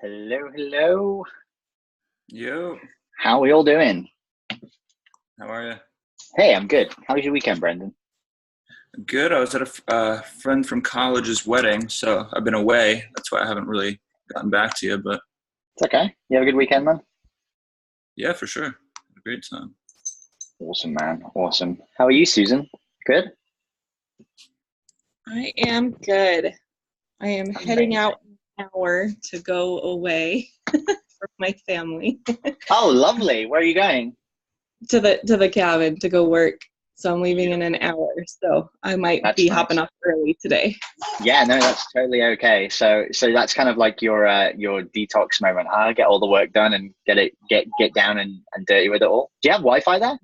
Hello, hello. Yo, How are we all doing? how are you? Hey, I'm good. How was your weekend, Brendan? Good. I was at a friend from college's wedding, so I've been away. That's why I haven't really gotten back to you. But It's okay. You have a good weekend, man? yeah, for sure. Had a great time. Awesome, man. Awesome. How are you, Susan? Good? I am good. I am heading Amazing. out in an hour to go away from my family Oh, lovely. Where are you going? to the cabin to go work. So I'm leaving in an hour. So I might That's be nice. hopping off early today. Yeah, no, that's totally okay. So that's kind of like your detox moment, huh? Get all the work done and get down and dirty with it all. Do you have Wi-Fi there?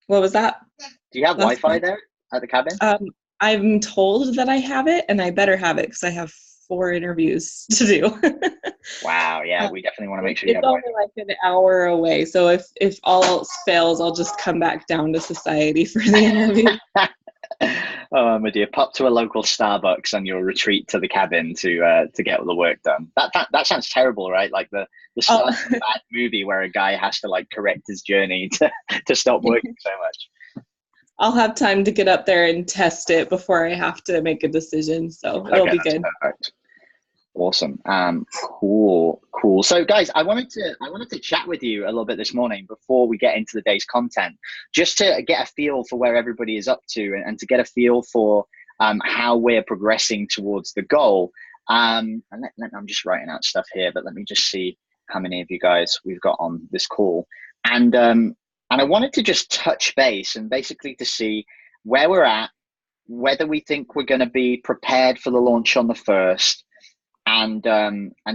What was that? Do you have Last Wi-Fi one? there at the cabin? I'm told that I have it, and I better have it because I have 4 interviews to do. Wow, yeah, Um, we definitely want to make sure you it's have only Wi-Fi. like an hour away. So if all else fails, I'll just come back down to society for the interview. Oh my dear, pop to a local Starbucks and you'll retreat to the cabin to get all the work done. That sounds terrible, right? Like the I'll, start of a bad movie where a guy has to like correct his journey to stop working so much. I'll have time to get up there and test it before I have to make a decision. So it'll Okay, be that's good. perfect. Awesome. Cool. So guys, I wanted to chat with you a little bit this morning before we get into the day's content, just to get a feel for where everybody is up to and to get a feel for how we're progressing towards the goal. I'm just writing out stuff here, but let me just see how many of you guys we've got on this call. And I wanted to just touch base and basically to see where we're at, whether we think we're going to be prepared for the launch on the first, and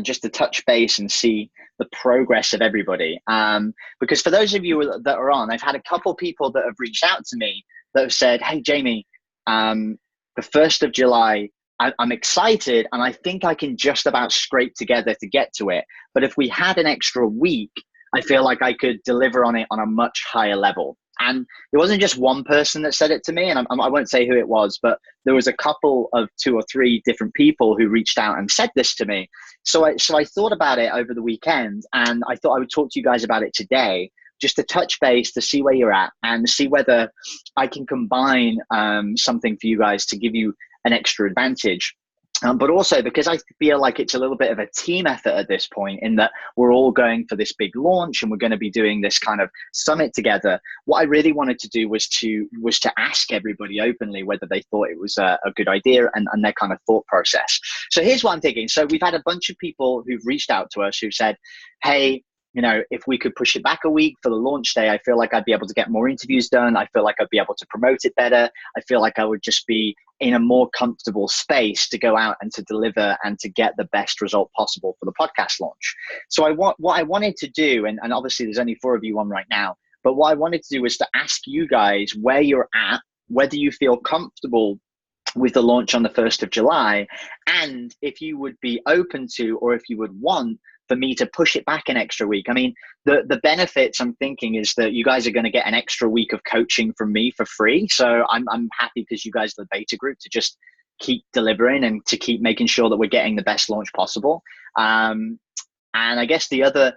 just to touch base and see the progress of everybody. Because for those of you that are on, I've had a couple people that have reached out to me that have said, "Hey, Jamie, the 1st of July, I'm excited, and I think I can just about scrape together to get to it. But if we had an extra week, I feel like I could deliver on it on a much higher level." And it wasn't just one person that said it to me, and I won't say who it was, but there was a couple of 2 or 3 different people who reached out and said this to me. So I thought about it over the weekend, and I thought I would talk to you guys about it today, just to touch base to see where you're at and see whether I can combine something for you guys to give you an extra advantage. But also because I feel like it's a little bit of a team effort at this point, in that we're all going for this big launch and we're going to be doing this kind of summit together. What I really wanted to do was to ask everybody openly whether they thought it was a good idea, and their kind of thought process. So here's what I'm thinking. So we've had a bunch of people who've reached out to us who said, "Hey, if we could push it back a week for the launch day, I feel like I'd be able to get more interviews done. I feel like I'd be able to promote it better. I feel like I would just be in a more comfortable space to go out and to deliver and to get the best result possible for the podcast launch." So what I wanted to do, and obviously there's only 4 of you on right now, but what I wanted to do was to ask you guys where you're at, whether you feel comfortable with the launch on the 1st of July, and if you would be open to, or if you would want for me to push it back an extra week. I mean, the benefits I'm thinking is that you guys are going to get an extra week of coaching from me for free. So I'm happy, because you guys are the beta group, to just keep delivering and to keep making sure that we're getting the best launch possible. And I guess the other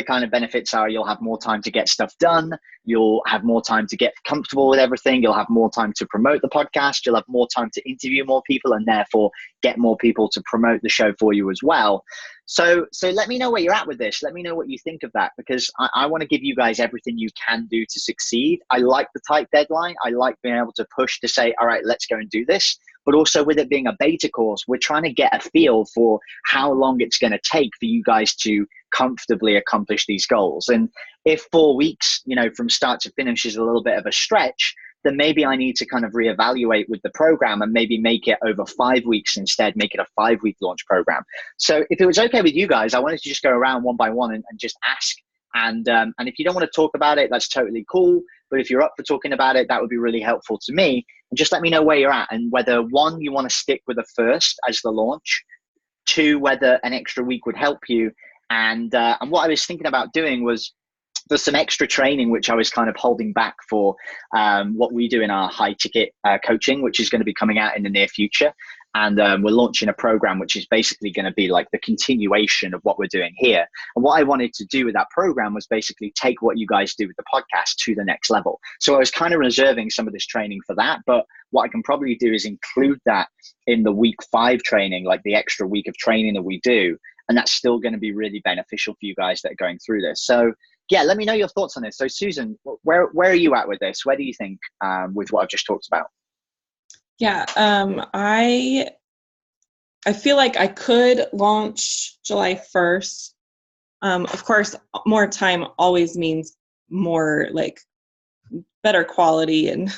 kind of benefits are you'll have more time to get stuff done. You'll have more time to get comfortable with everything. You'll have more time to promote the podcast. You'll have more time to interview more people, and therefore get more people to promote the show for you as well. So let me know where you're at with this. Let me know what you think of that, because I want to give you guys everything you can do to succeed. I like the tight deadline. I like being able to push to say, all right, let's go and do this. But also, with it being a beta course, we're trying to get a feel for how long it's going to take for you guys to comfortably accomplish these goals. And if 4 weeks, from start to finish is a little bit of a stretch, then maybe I need to kind of reevaluate with the program and maybe make it over 5 weeks instead, make it a 5-week launch program. So if it was okay with you guys, I wanted to just go around one by one and just ask. And if you don't want to talk about it, that's totally cool. But if you're up for talking about it, that would be really helpful to me. And just let me know where you're at, and whether, 1, you want to stick with the first as the launch, 2, whether an extra week would help you. And what I was thinking about doing was, there's some extra training which I was kind of holding back for what we do in our high ticket coaching, which is going to be coming out in the near future. And we're launching a program which is basically going to be like the continuation of what we're doing here. And what I wanted to do with that program was basically take what you guys do with the podcast to the next level. So I was kind of reserving some of this training for that. But what I can probably do is include that in the week 5 training, like the extra week of training that we do. And that's still going to be really beneficial for you guys that are going through this. So yeah, let me know your thoughts on this. So Susan, where are you at with this? Where do you think with what I've just talked about? Yeah, I feel like I could launch July 1st. Of course, more time always means more, like, better quality and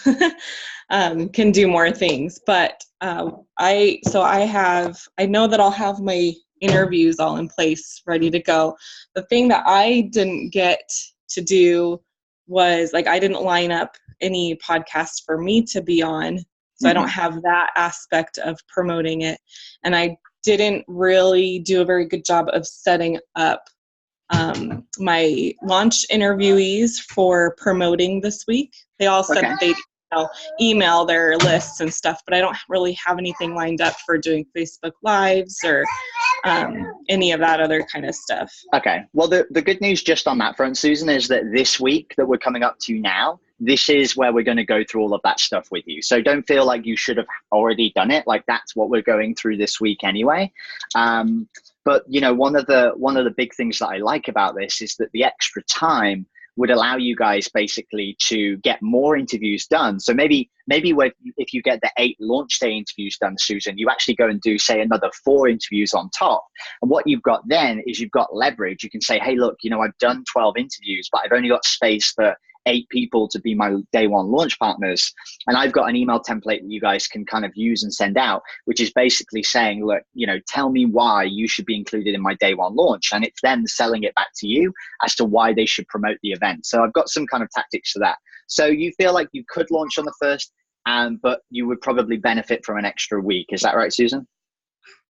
can do more things. But I know that I'll have my interviews all in place, ready to go. The thing that I didn't get to do was, like, I didn't line up any podcasts for me to be on. So I don't have that aspect of promoting it. And I didn't really do a very good job of setting up my launch interviewees for promoting this week. They all said that they email their lists and stuff, but I don't really have anything lined up for doing Facebook Lives or any of that other kind of stuff. Okay. Well, the good news just on that front, Susan, is that this week that we're coming up to now, this is where we're going to go through all of that stuff with you. So don't feel like you should have already done it. Like, that's what we're going through this week anyway. But you know, one of the big things that I like about this is that the extra time would allow you guys basically to get more interviews done. So maybe if you get the 8 launch day interviews done, Susan, you actually go and do, say, another 4 interviews on top. And what you've got then is you've got leverage. You can say, hey, look, you know, I've done 12 interviews, but I've only got space for 8 people to be my day 1 launch partners. And I've got an email template that you guys can kind of use and send out, which is basically saying, look, you know, tell me why you should be included in my day 1 launch. And it's them selling it back to you as to why they should promote the event. So I've got some kind of tactics for that. So you feel like you could launch on the 1st, but you would probably benefit from an extra week. Is that right, Susan?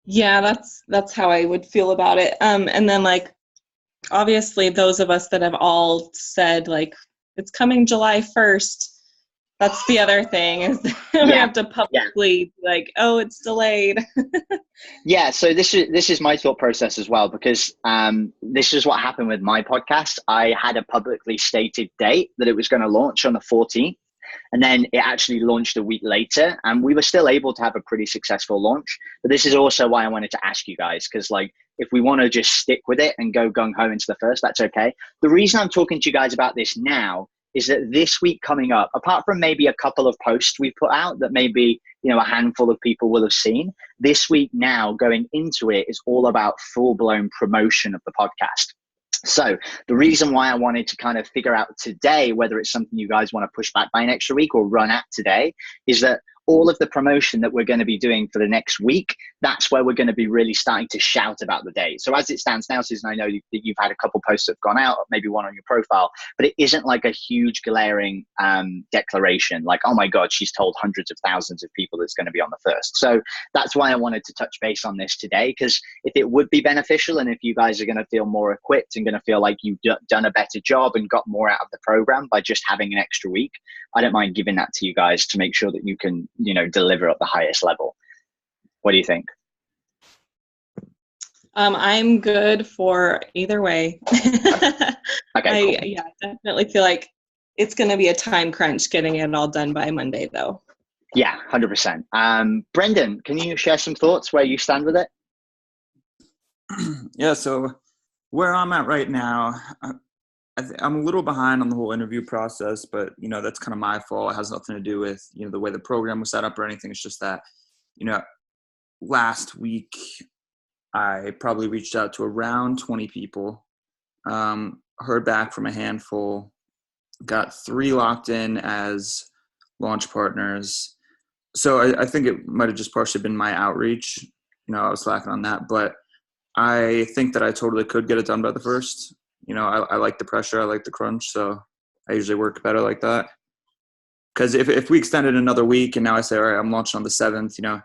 Yeah, that's how I would feel about it. And then, like, obviously those of us that have all said, like, it's coming July 1st. That's the other thing, is we have to publicly like, oh, it's delayed. Yeah. So this is my thought process as well, because this is what happened with my podcast. I had a publicly stated date that it was going to launch on the 14th. And then it actually launched a week later, and we were still able to have a pretty successful launch. But this is also why I wanted to ask you guys, because, like, if we want to just stick with it and go gung-ho into the 1st, that's okay. The reason I'm talking to you guys about this now is that this week coming up, apart from maybe a couple of posts we put out that maybe, you know, a handful of people will have seen, this week now going into it is all about full-blown promotion of the podcast. So the reason why I wanted to kind of figure out today whether it's something you guys want to push back by an extra week or run at today is that all of the promotion that we're going to be doing for the next week, that's where we're going to be really starting to shout about the date. So as it stands now, Susan, I know that you've had a couple posts that have gone out, maybe one on your profile, but it isn't like a huge glaring declaration like, oh my God, she's told hundreds of thousands of people it's going to be on the 1st. So that's why I wanted to touch base on this today, because if it would be beneficial and if you guys are going to feel more equipped and going to feel like you've done a better job and got more out of the program by just having an extra week, I don't mind giving that to you guys to make sure that you can, you know, deliver at the highest level. What do you think? I'm good for either way. Okay, cool. I definitely feel like it's going to be a time crunch getting it all done by Monday, though. Yeah, 100%. Brendan, can you share some thoughts where you stand with it? Yeah, so where I'm at right now, I'm a little behind on the whole interview process, but, you know, that's kind of my fault. It has nothing to do with, you know, the way the program was set up or anything. It's just that, you know, last week I probably reached out to around 20 people, heard back from a handful, got 3 locked in as launch partners. So I think it might have just partially been my outreach. You know, I was slacking on that, but I think that I totally could get it done by the 1st. You know, I like the pressure. I like the crunch. So I usually work better like that. Because if we extended another week and now I say, all right, I'm launching on the 7th, you know,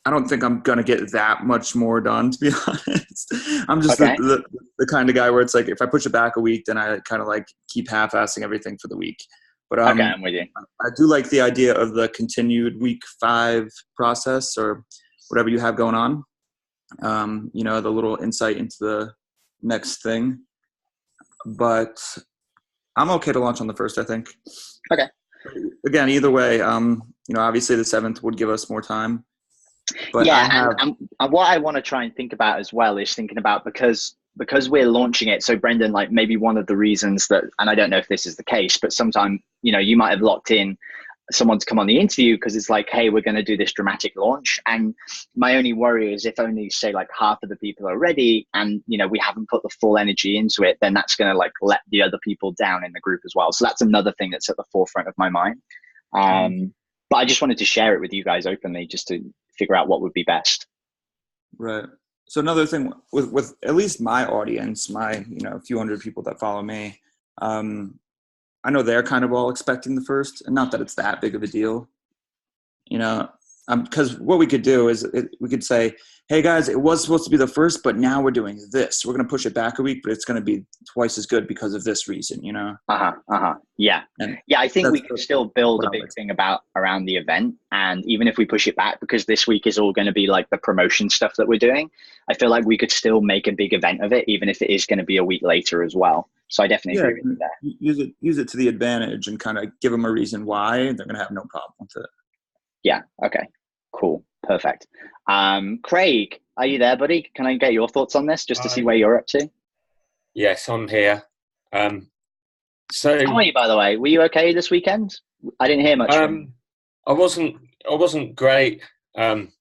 I don't think I'm going to get that much more done, to be honest. I'm just the kind of guy where it's like, if I push it back a week, then I kind of like keep half-assing everything for the week. But I'm with you. I do like the idea of the continued week 5 process, or whatever you have going on. The little insight into the next thing. But I'm okay to launch on the 1st, I think. Okay. Again, either way, obviously the 7th would give us more time. But yeah, and what I want to try and think about as well is thinking about, because we're launching it. So Brendan, like, maybe one of the reasons that, and I don't know if this is the case, but sometimes, you might have locked in someone to come on the interview because it's like, hey, we're going to do this dramatic launch. And my only worry is if only, say, like half of the people are ready and, we haven't put the full energy into it, then that's going to like let the other people down in the group as well. So that's another thing that's at the forefront of my mind. But I just wanted to share it with you guys openly, just to figure out what would be best. Right. So another thing with at least my audience, my, few hundred people that follow me, I know they're kind of all expecting the 1st, and not that it's that big of a deal, because what we could do is we could say, hey guys, it was supposed to be the 1st, but now we're doing this. We're going to push it back a week, but it's going to be twice as good because of this reason, Yeah. I think we can still build a big thing around the event. And even if we push it back, because this week is all going to be like the promotion stuff that we're doing, I feel like we could still make a big event of it, even if it is going to be a week later as well. So I definitely agree with that. Use it to the advantage and kind of give them a reason why they're going to have no problem with it. Yeah. Okay. Cool. Perfect. Craig, are you there, buddy? Can I get your thoughts on this just to see where you're up to? Yes, I'm here. So how are you, by the way? Were you okay this weekend? I didn't hear much. I wasn't great. I've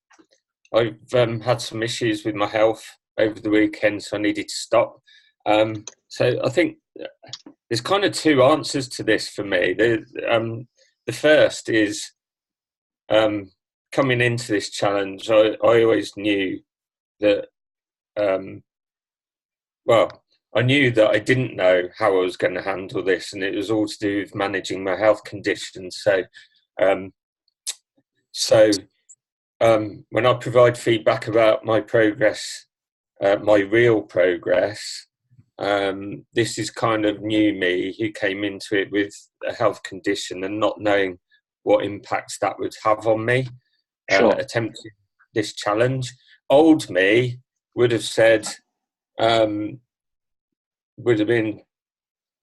had some issues with my health over the weekend, so I needed to stop. So I think there's kind of two answers to this for me. The first is coming into this challenge, I always knew that, I knew that I didn't know how I was going to handle this, and it was all to do with managing my health conditions. So when I provide feedback about my progress, my real progress, this is kind of new me who came into it with a health condition and not knowing what impacts that would have on me. Sure. Attempting this challenge. Old me would have said, would have been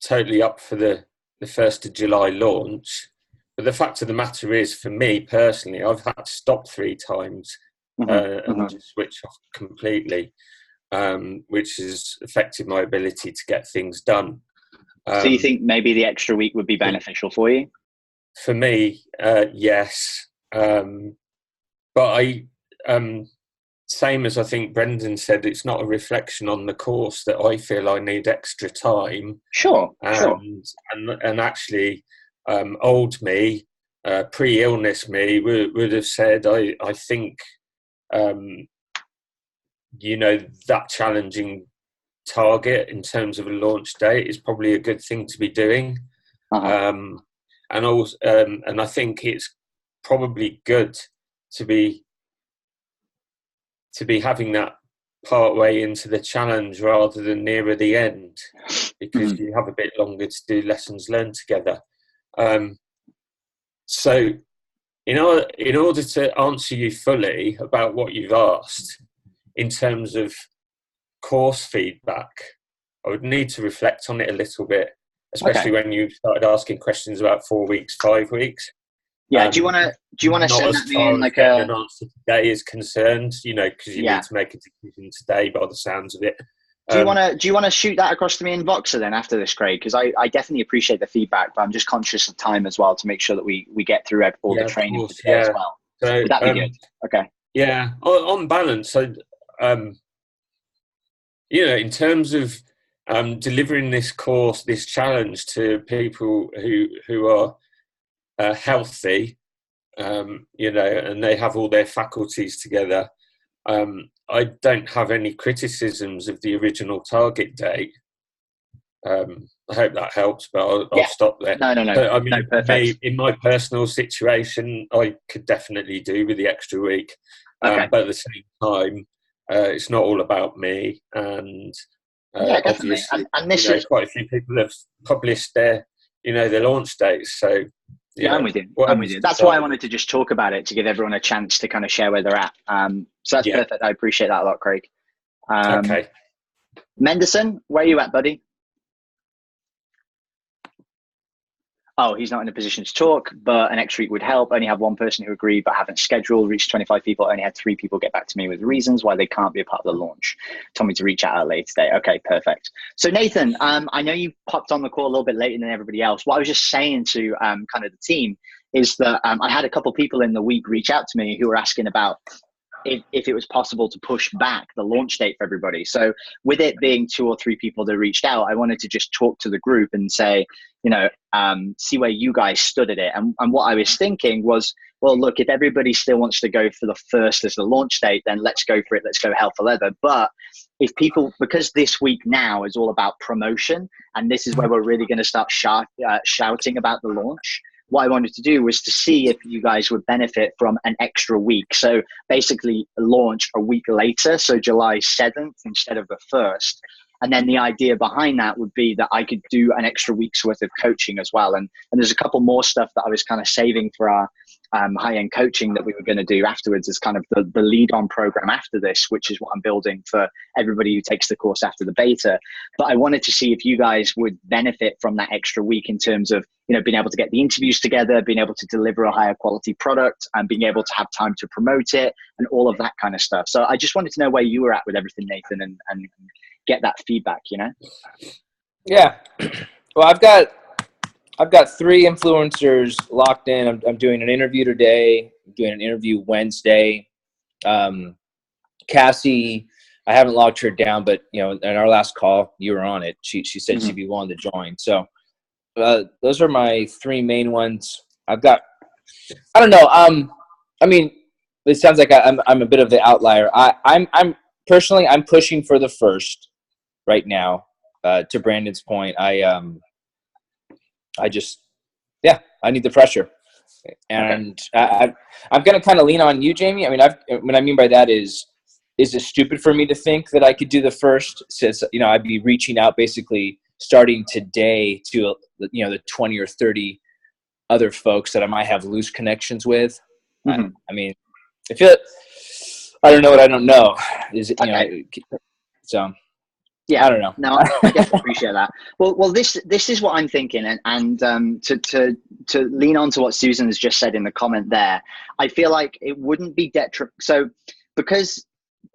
totally up for the 1st of July launch. But the fact of the matter is, for me personally, I've had to stop 3 times and just switch off completely, which has affected my ability to get things done. So you think maybe the extra week would be beneficial for you? For me, yes. But I, same as I think Brendan said, it's not a reflection on the course that I feel I need extra time. Sure. And actually, old me, pre-illness me would have said, I think, that challenging target in terms of a launch date is probably a good thing to be doing. And also, and I think it's probably good to be having that part way into the challenge rather than nearer the end, because you have a bit longer to do lessons learned together. So in order to answer you fully about what you've asked in terms of course feedback, I would need to reflect on it a little bit, especially when you started asking questions about 4 weeks, 5 weeks. Yeah. Do you want to send that me in like an answer today is concerned? Because you need to make a decision today by the sounds of it. Do you want to shoot that across to me in Voxer then after this, Craig? Because I definitely appreciate the feedback, but I'm just conscious of time as well to make sure that we get through all the training for today as well. So, would that be good? Okay. Yeah. On balance, in terms of delivering this course, this challenge to people who are healthy, and they have all their faculties together, I don't have any criticisms of the original target date. I hope that helps, but I'll stop there. No. But, I mean, no, perfect. in my personal situation, I could definitely do with the extra week. Okay. But at the same time, it's not all about me. And obviously, and this is quite a few people have published their launch dates. So Yeah, I'm with you. I'm with you. That's why I wanted to just talk about it, to give everyone a chance to kind of share where they're at. So that's perfect. I appreciate that a lot, Craig. Okay. Mendelson, where are you at, buddy? Oh, he's not in a position to talk, but an extra week would help. Only have one person who agreed, but haven't scheduled. Reached 25 people. Only had 3 people get back to me with reasons why they can't be a part of the launch. Told me to reach out later today. Okay, perfect. So Nathan, I know you popped on the call a little bit later than everybody else. What I was just saying to kind of the team is that I had a couple people in the week reach out to me who were asking about if it was possible to push back the launch date for everybody. So with it being 2 or 3 people that reached out, I wanted to just talk to the group and say, see where you guys stood at it. And what I was thinking was, well, look, if everybody still wants to go for the 1st as the launch date, then let's go for it. Let's go hell for leather. But if people, because this week now is all about promotion, and this is where we're really going to start shouting about the launch, what I wanted to do was to see if you guys would benefit from an extra week. So basically launch a week later, so July 7th instead of the 1st. And then the idea behind that would be that I could do an extra week's worth of coaching as well. And there's a couple more stuff that I was kind of saving for our high-end coaching that we were going to do afterwards as kind of the lead-on program after this, which is what I'm building for everybody who takes the course after the beta. But I wanted to see if you guys would benefit from that extra week in terms of, being able to get the interviews together, being able to deliver a higher quality product, and being able to have time to promote it and all of that kind of stuff. So I just wanted to know where you were at with everything, Nathan, and get that feedback, Yeah. Well, I've got 3 influencers locked in. I'm doing an interview today. I'm doing an interview Wednesday. Cassie, I haven't locked her down, but in our last call, you were on it. She said she'd be willing to join. So those are my 3 main ones. I've got, I don't know. I mean, it sounds like I'm a bit of the outlier. I'm personally, I'm pushing for the 1st right now. To Brandon's point, I just, I need the pressure. And okay. I'm going to kind of lean on you, Jamie. I mean, what I mean by that is it stupid for me to think that I could do the 1st, since, I'd be reaching out basically starting today to, the 20 or 30 other folks that I might have loose connections with. I mean, I feel I don't know what I don't know. Is it, so. Yeah, I don't know. No, I definitely appreciate that. Well, this is what I'm thinking, and to lean on to what Susan has just said in the comment there, I feel like it wouldn't be detrimental. So because,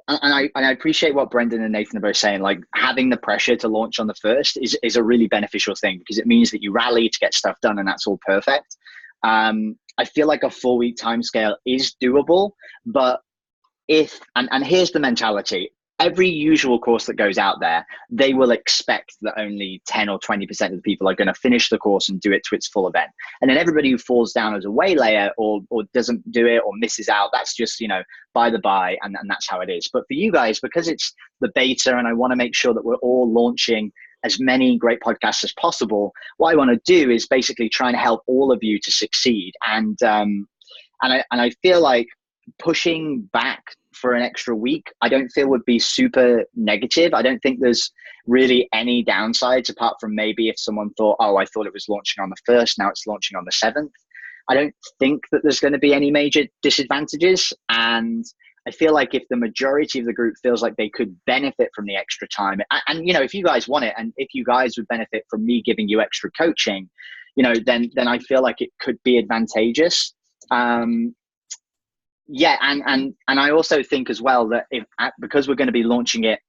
and I appreciate what Brendan and Nathan are both saying, like having the pressure to launch on the 1st is a really beneficial thing, because it means that you rally to get stuff done, and that's all perfect. I feel like a 4-week timescale is doable, but and here's the mentality. Every usual course that goes out there, they will expect that only 10 or 20% of the people are going to finish the course and do it to its full event. And then everybody who falls down as a waylayer or doesn't do it or misses out, that's just, by the by, and that's how it is. But for you guys, because it's the beta and I want to make sure that we're all launching as many great podcasts as possible, what I want to do is basically try and help all of you to succeed. And I feel like pushing back for an extra week, I don't feel would be super negative. I don't think there's really any downsides, apart from maybe if someone thought, oh, I thought it was launching on the 1st, now it's launching on the 7th. I don't think that there's going to be any major disadvantages. And I feel like if the majority of the group feels like they could benefit from the extra time, and if you guys want it, and if you guys would benefit from me giving you extra coaching, then I feel like it could be advantageous. Yeah, and I also think as well that because we're going to be launching it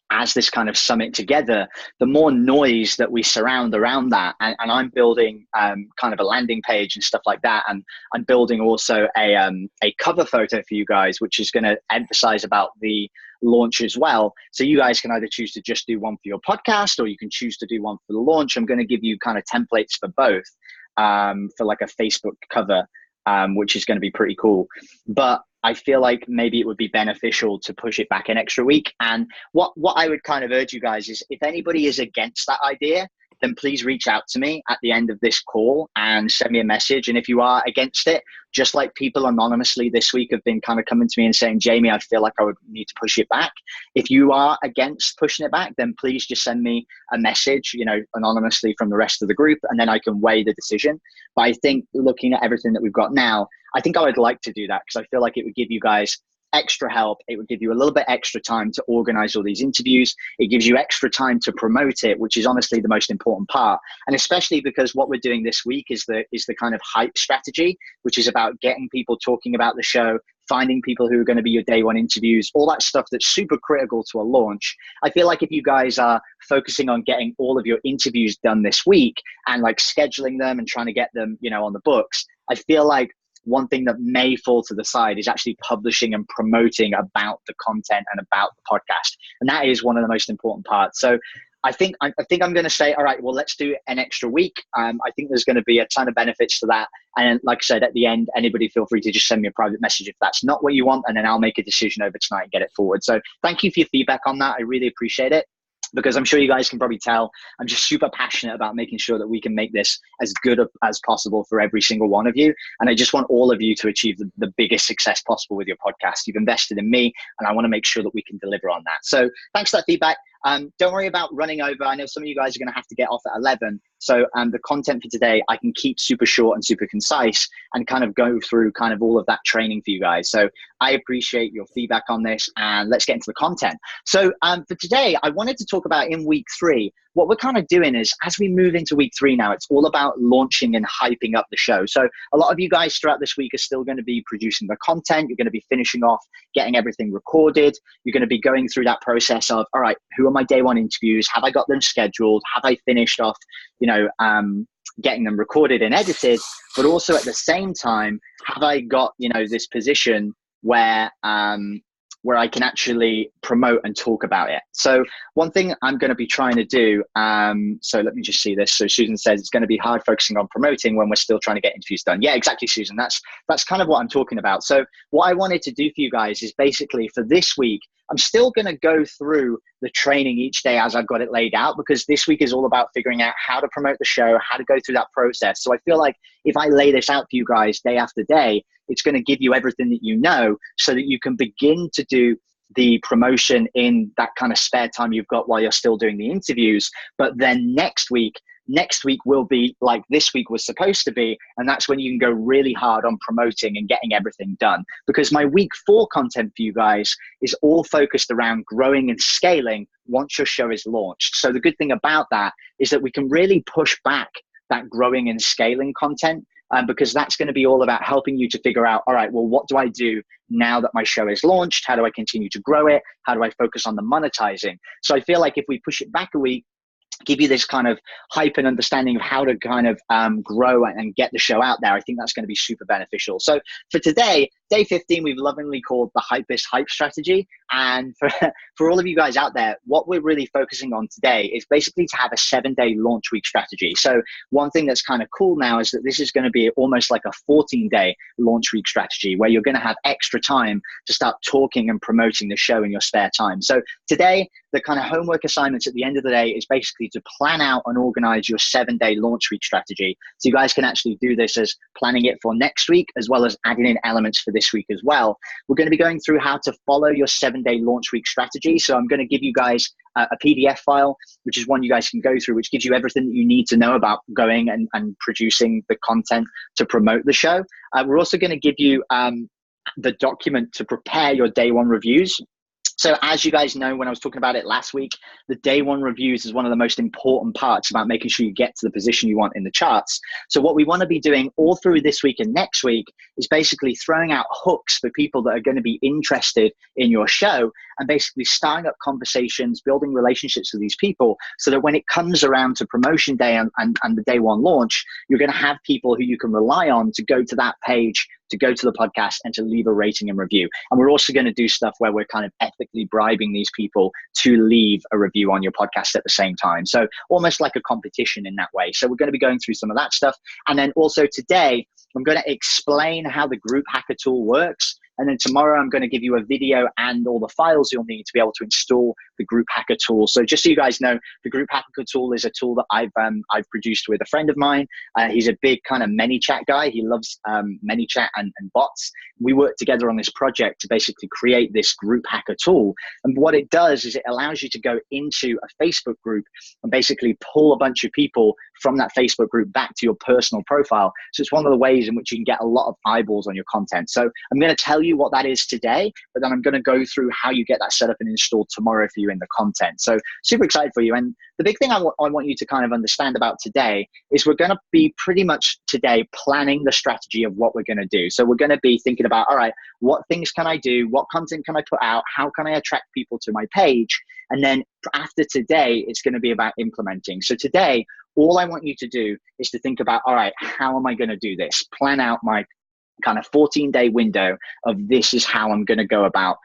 as this kind of summit together, the more noise that we surround around that, and I'm building kind of a landing page and stuff like that, and I'm building also a cover photo for you guys, which is going to emphasize about the launch as well. So you guys can either choose to just do one for your podcast, or you can choose to do one for the launch. I'm going to give you kind of templates for both, for like a Facebook cover. Which is going to be pretty cool. But I feel like maybe it would be beneficial to push it back an extra week. And what I would kind of urge you guys is, if anybody is against that idea, then please reach out to me at the end of this call and send me a message. And if you are against it, just like people anonymously this week have been kind of coming to me and saying, Jamie, I feel like I would need to push it back. If you are against pushing it back, then please just send me a message, you know, anonymously from the rest of the group, and then I can weigh the decision. But I think looking at everything that we've got now, I think I would like to do that because I feel like it would give you guys extra help. It would give you a little bit extra time to organize all these interviews. It gives you extra time to promote it, which is honestly the most important part. And especially because what we're doing this week is the kind of hype strategy, which is about getting people talking about the show, finding people who are going to be your day one interviews, all that stuff that's super critical to a launch. I feel like if you guys are focusing on getting all of your interviews done this week and like scheduling them and trying to get them, you know, on the books, I feel like one thing that may fall to the side is actually publishing and promoting about the content and about the podcast. And that is one of the most important parts. So I think I'm going to say, all right, well, let's do an extra week. I think there's going to be a ton of benefits to that. And like I said, at the end, anybody feel free to just send me a private message if that's not what you want. And then I'll make a decision over tonight and get it forward. So thank you for your feedback on that. I really appreciate it, because I'm sure you guys can probably tell I'm just super passionate about making sure that we can make this as good as possible for every single one of you. And I just want all of you to achieve the biggest success possible with your podcast. You've invested in me, and I want to make sure that we can deliver on that. So thanks for that feedback. Don't worry about running over. I know some of you guys are going to have to get off at 11. So the content for today, I can keep super short and super concise and kind of go through kind of all of that training for you guys. So I appreciate your feedback on this, and let's get into the content. So for today, I wanted to talk about in week 3, what we're kind of doing is as we move into week 3 now, it's all about launching and hyping up the show. So a lot of you guys throughout this week are still going to be producing the content. You're going to be finishing off, getting everything recorded. You're going to be going through that process of, all right, who are my day one interviews? Have I got them scheduled? Have I finished off, you know, getting them recorded and edited? But also at the same time, have I got, you know, this position where I can actually promote and talk about it. So one thing I'm going to be trying to do, so let me just see this. So Susan says it's going to be hard focusing on promoting when we're still trying to get interviews done. Yeah, exactly, Susan. That's kind of what I'm talking about. So what I wanted to do for you guys is basically for this week, I'm still going to go through the training each day as I've got it laid out, because this week is all about figuring out how to promote the show, how to go through that process. So I feel like if I lay this out for you guys day after day, it's going to give you everything that you know so that you can begin to do the promotion in that kind of spare time you've got while you're still doing the interviews. But then next week will be like this week was supposed to be, and that's when you can go really hard on promoting and getting everything done. Because my week 4 content for you guys is all focused around growing and scaling once your show is launched. So the good thing about that is that we can really push back that growing and scaling content, because that's going to be all about helping you to figure out, all right, well, what do I do now that my show is launched? How do I continue to grow it? How do I focus on the monetizing? So I feel like if we push it back a week, give you this kind of hype and understanding of how to kind of grow and get the show out there, I think that's going to be super beneficial. So for today, day 15, we've lovingly called the Hypest Hype strategy. And for all of you guys out there, what we're really focusing on today is basically to have a 7-day launch week strategy. So one thing that's kind of cool now is that this is going to be almost like a 14-day launch week strategy where you're going to have extra time to start talking and promoting the show in your spare time. So today, the kind of homework assignments at the end of the day is basically to plan out and organize your 7-day launch week strategy. So you guys can actually do this as planning it for next week, as well as adding in elements for this week as well. We're going to be going through how to follow your 7-day launch week strategy. So I'm going to give you guys a PDF file, which is one you guys can go through, which gives you everything that you need to know about going and producing the content to promote the show. We're also going to give you the document to prepare your day one reviews. So as you guys know, when I was talking about it last week, the day one reviews is one of the most important parts about making sure you get to the position you want in the charts. So what we want to be doing all through this week and next week is basically throwing out hooks for people that are going to be interested in your show and basically starting up conversations, building relationships with these people so that when it comes around to promotion day and the day one launch, you're going to have people who you can rely on to go to that page, to go to the podcast and to leave a rating and review. And we're also going to do stuff where we're kind of ethically bribing these people to leave a review on your podcast at the same time. So almost like a competition in that way. So we're going to be going through some of that stuff. And then also today, I'm going to explain how the group hacker tool works. And then tomorrow I'm going to give you a video and all the files you'll need to be able to install the Group Hacker tool. So just so you guys know, the Group Hacker tool is a tool that I've produced with a friend of mine. He's a big kind of ManyChat guy. He loves ManyChat and bots. We worked together on this project to basically create this Group Hacker tool. And what it does is it allows you to go into a Facebook group and basically pull a bunch of people from that Facebook group back to your personal profile. So it's one of the ways in which you can get a lot of eyeballs on your content. So I'm going to tell you what that is today, but then I'm going to go through how you get that set up and installed tomorrow for you in the content. So super excited for you. And the big thing I want you to kind of understand about today is we're going to be pretty much today planning the strategy of what we're going to do. So we're going to be thinking about, all right, what things can I do? What content can I put out? How can I attract people to my page? And then after today, it's going to be about implementing. So today, all I want you to do is to think about, all right, how am I going to do this? Plan out my kind of 14-day window of this is how I'm going to go about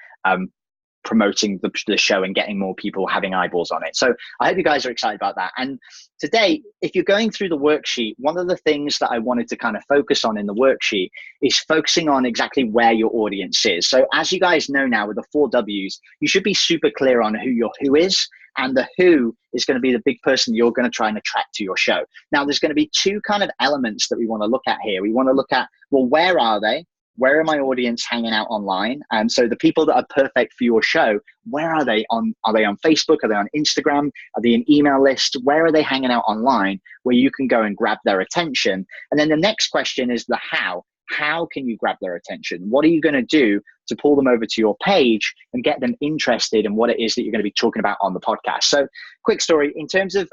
promoting the show and getting more people having eyeballs on it. So I hope you guys are excited about that. And today, if you're going through the worksheet, one of the things that I wanted to kind of focus on in the worksheet is focusing on exactly where your audience is. So as you guys know now with the 4 W's, you should be super clear on who your who is, and the who is going to be the big person you're going to try and attract to your show. Now, there's going to be 2 kind of elements that we want to look at here. We want to look at, well, where are they? Where are my audience hanging out online? And so the people that are perfect for your show, where are they on? Are they on Facebook? Are they on Instagram? Are they an email list? Where are they hanging out online where you can go and grab their attention? And then the next question is the how. How can you grab their attention? What are you going to do to pull them over to your page and get them interested in what it is that you're going to be talking about on the podcast? So quick story, in terms of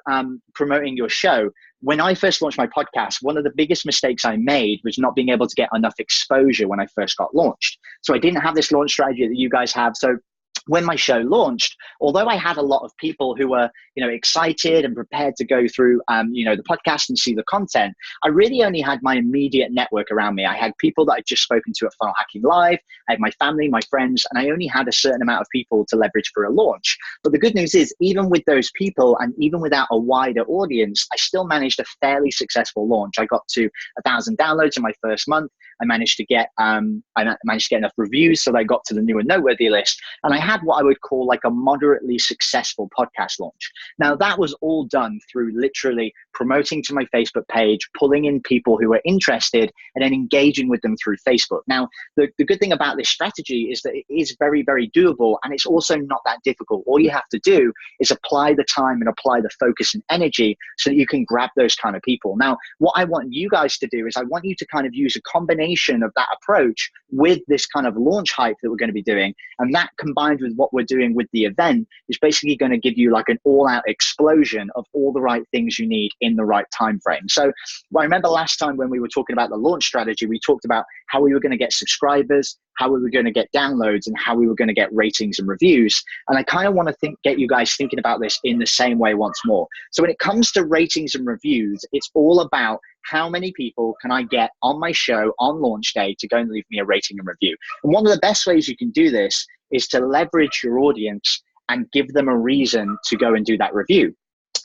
promoting your show, when I first launched my podcast, one of the biggest mistakes I made was not being able to get enough exposure when I first got launched. So I didn't have this launch strategy that you guys have. So when my show launched, although I had a lot of people who were, excited and prepared to go through, the podcast and see the content, I really only had my immediate network around me. I had people that I'd just spoken to at Funnel Hacking Live. I had my family, my friends, and I only had a certain amount of people to leverage for a launch. But the good news is, even with those people and even without a wider audience, I still managed a fairly successful launch. I got to 1,000 downloads in my first month. I managed to get enough reviews so that I got to the new and noteworthy list. And I had what I would call like a moderately successful podcast launch. Now, that was all done through literally promoting to my Facebook page, pulling in people who were interested, and then engaging with them through Facebook. Now, the good thing about this strategy is that it is very, very doable, and it's also not that difficult. All you have to do is apply the time and apply the focus and energy so that you can grab those kind of people. Now, what I want you guys to do is I want you to kind of use a combination of that approach with this kind of launch hype that we're going to be doing. And that combined with what we're doing with the event is basically going to give you like an all-out explosion of all the right things you need in the right time frame. So I remember last time when we were talking about the launch strategy, we talked about how we were going to get subscribers, how we were going to get downloads, and how we were going to get ratings and reviews. And I kind of want to get you guys thinking about this in the same way once more. So when it comes to ratings and reviews, it's all about how many people can I get on my show on launch day to go and leave me a rating and review. And one of the best ways you can do this is to leverage your audience and give them a reason to go and do that review.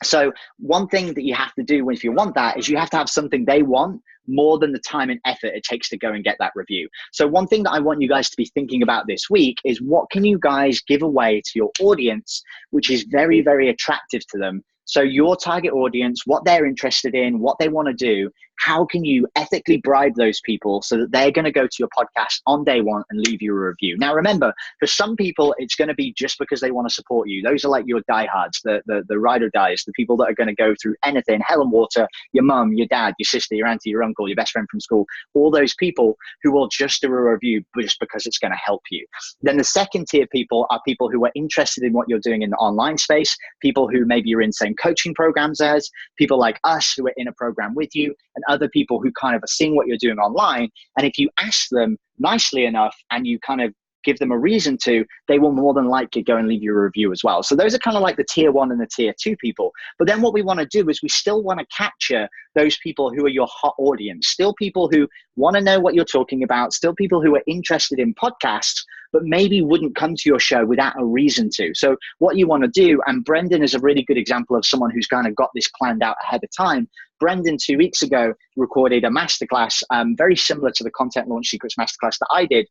So one thing that you have to do if you want that is you have to have something they want more than the time and effort it takes to go and get that review. So one thing that I want you guys to be thinking about this week is what can you guys give away to your audience, which is very, very attractive to them. So your target audience, what they're interested in, what they want to do, how can you ethically bribe those people so that they're going to go to your podcast on day one and leave you a review? Now, remember, for some people, it's going to be just because they want to support you. Those are like your diehards, the ride or dies, the people that are going to go through anything, hell and water, your mum, your dad, your sister, your auntie, your uncle, your best friend from school, all those people who will just do a review just because it's going to help you. Then the second tier people are people who are interested in what you're doing in the online space, people who maybe you're in the same coaching programs as, people like us who are in a program with you, and other people who kind of are seeing what you're doing online. And if you ask them nicely enough and you kind of give them a reason to, they will more than likely go and leave you a review as well. So those are kind of like the tier 1 and the tier 2 people. But then what we want to do is we still want to capture those people who are your hot audience, still people who want to know what you're talking about, still people who are interested in podcasts, but maybe wouldn't come to your show without a reason to. So what you want to do, and Brendan is a really good example of someone who's kind of got this planned out ahead of time. Brendan 2 weeks ago recorded a masterclass, very similar to the Content Launch Secrets masterclass that I did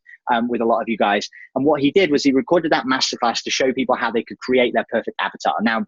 with a lot of you guys. And what he did was he recorded that masterclass to show people how they could create their perfect avatar. Now,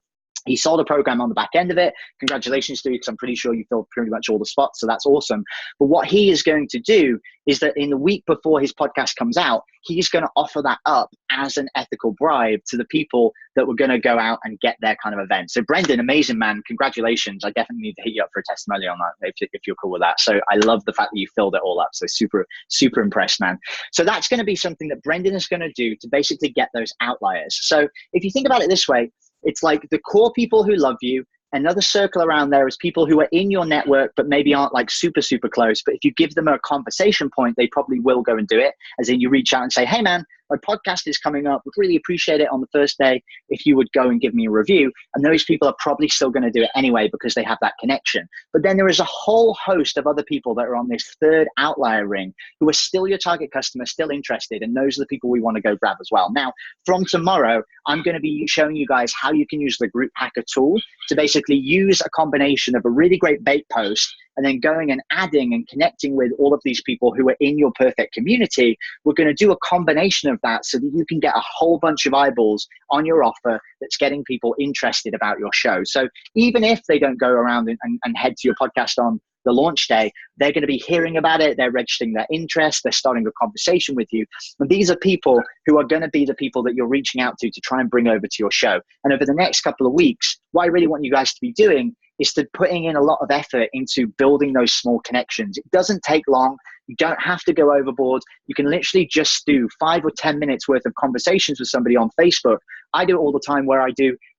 he sold a program on the back end of it. Congratulations to you, because I'm pretty sure you filled pretty much all the spots, so that's awesome. But what he is going to do is that in the week before his podcast comes out, he's going to offer that up as an ethical bribe to the people that were going to go out and get their kind of event. So Brendan, amazing, man. Congratulations. I definitely need to hit you up for a testimonial on that if you're cool with that. So I love the fact that you filled it all up. So super, super impressed, man. So that's going to be something that Brendan is going to do to basically get those outliers. So if you think about it this way, it's like the core people who love you. Another circle around there is people who are in your network, but maybe aren't like super, super close. But if you give them a conversation point, they probably will go and do it. As in you reach out and say, hey man, my podcast is coming up. Would really appreciate it on the first day if you would go and give me a review. And those people are probably still going to do it anyway because they have that connection. But then there is a whole host of other people that are on this third outlier ring who are still your target customer, still interested. And those are the people we want to go grab as well. Now, from tomorrow, I'm going to be showing you guys how you can use the Group Hacker tool to basically use a combination of a really great bait post and then going and adding and connecting with all of these people who are in your perfect community. We're going to do a combination of that so that you can get a whole bunch of eyeballs on your offer that's getting people interested about your show. So even if they don't go around and head to your podcast on the launch day, they're going to be hearing about it. They're registering their interest. They're starting a conversation with you. And these are people who are going to be the people that you're reaching out to try and bring over to your show. And over the next couple of weeks, what I really want you guys to be doing is to putting in a lot of effort into building those small connections. It doesn't take long. You don't have to go overboard. You can literally just do 5 or 10 minutes worth of conversations with somebody on Facebook. I do it all the time where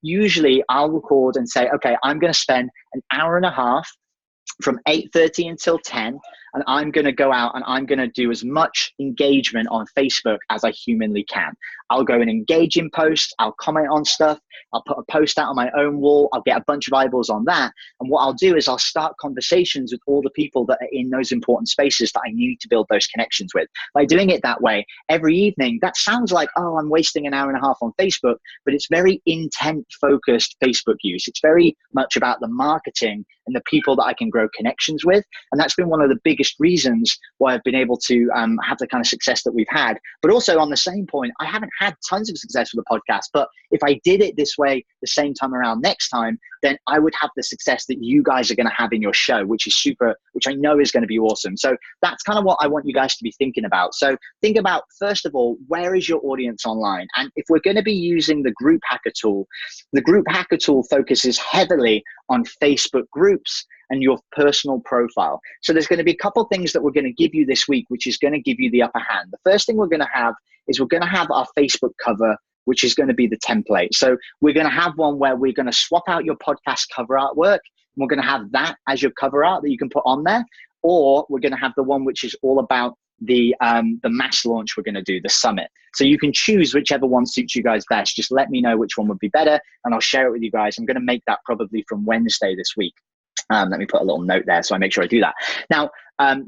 usually I'll record and say, okay, I'm going to spend an hour and a half from 8:30 until 10, and I'm going to go out and I'm going to do as much engagement on Facebook as I humanly can. I'll go and engage in posts. I'll comment on stuff. I'll put a post out on my own wall. I'll get a bunch of eyeballs on that. And what I'll do is I'll start conversations with all the people that are in those important spaces that I need to build those connections with. By doing it that way, every evening, that sounds like, oh, I'm wasting an hour and a half on Facebook, but it's very intent-focused Facebook use. It's very much about the marketing and the people that I can grow connections with. And that's been one of the biggest reasons why I've been able to have the kind of success that we've had. But also on the same point, I haven't had tons of success with the podcast, but if I did it this way the same time around next time, then I would have the success that you guys are going to have in your show, which I know is going to be awesome. So that's kind of what I want you guys to be thinking about. So think about, first of all, where is your audience online? And if we're going to be using the Group Hacker tool, the Group Hacker tool focuses heavily on Facebook groups and your personal profile. So there's going to be a couple things that we're going to give you this week, which is going to give you the upper hand. The first thing we're going to have is we're going to have our Facebook cover, which is going to be the template. So we're going to have one where we're going to swap out your podcast cover artwork. And we're going to have that as your cover art that you can put on there. Or we're going to have the one which is all about the mass launch we're going to do, the summit. So you can choose whichever one suits you guys best. Just let me know which one would be better and I'll share it with you guys. I'm going to make that probably from Wednesday this week. Let me put a little note there so I make sure I do that. Now,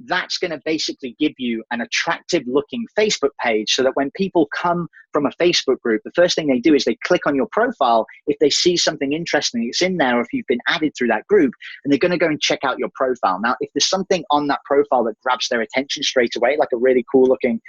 that's going to basically give you an attractive looking Facebook page so that when people come from a Facebook group, the first thing they do is they click on your profile if they see something interesting that's in there or if you've been added through that group, and they're going to go and check out your profile. Now, if there's something on that profile that grabs their attention straight away, like a really cool looking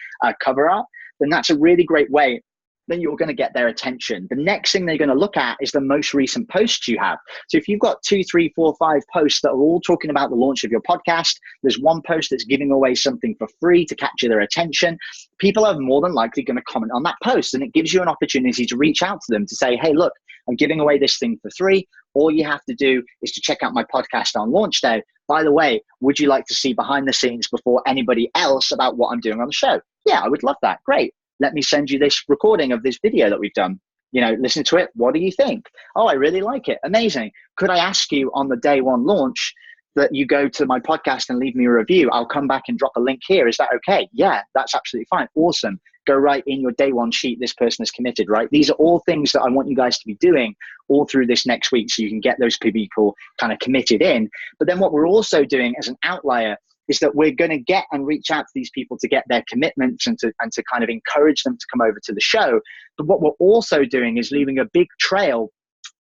cover art, then that's a really great way. Then you're going to get their attention. The next thing they're going to look at is the most recent posts you have. So if you've got 2, 3, 4, 5 posts that are all talking about the launch of your podcast, there's one post that's giving away something for free to capture their attention, people are more than likely going to comment on that post. And it gives you an opportunity to reach out to them to say, hey, look, I'm giving away this thing for free. All you have to do is to check out my podcast on launch day. By the way, would you like to see behind the scenes before anybody else about what I'm doing on the show? Yeah, I would love that. Great. Let me send you this recording of this video that we've done. You know, listen to it. What do you think? Oh, I really like it. Amazing. Could I ask you on the day one launch that you go to my podcast and leave me a review? I'll come back and drop a link here. Is that okay? Yeah, that's absolutely fine. Awesome. Go right in your day one sheet. This person is committed, right? These are all things that I want you guys to be doing all through this next week so you can get those people kind of committed in. But then what we're also doing as an outlier is that we're going to get and reach out to these people to get their commitments and to kind of encourage them to come over to the show. But what we're also doing is leaving a big trail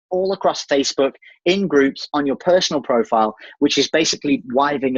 all across Facebook, in groups, on your personal profile, which is basically waving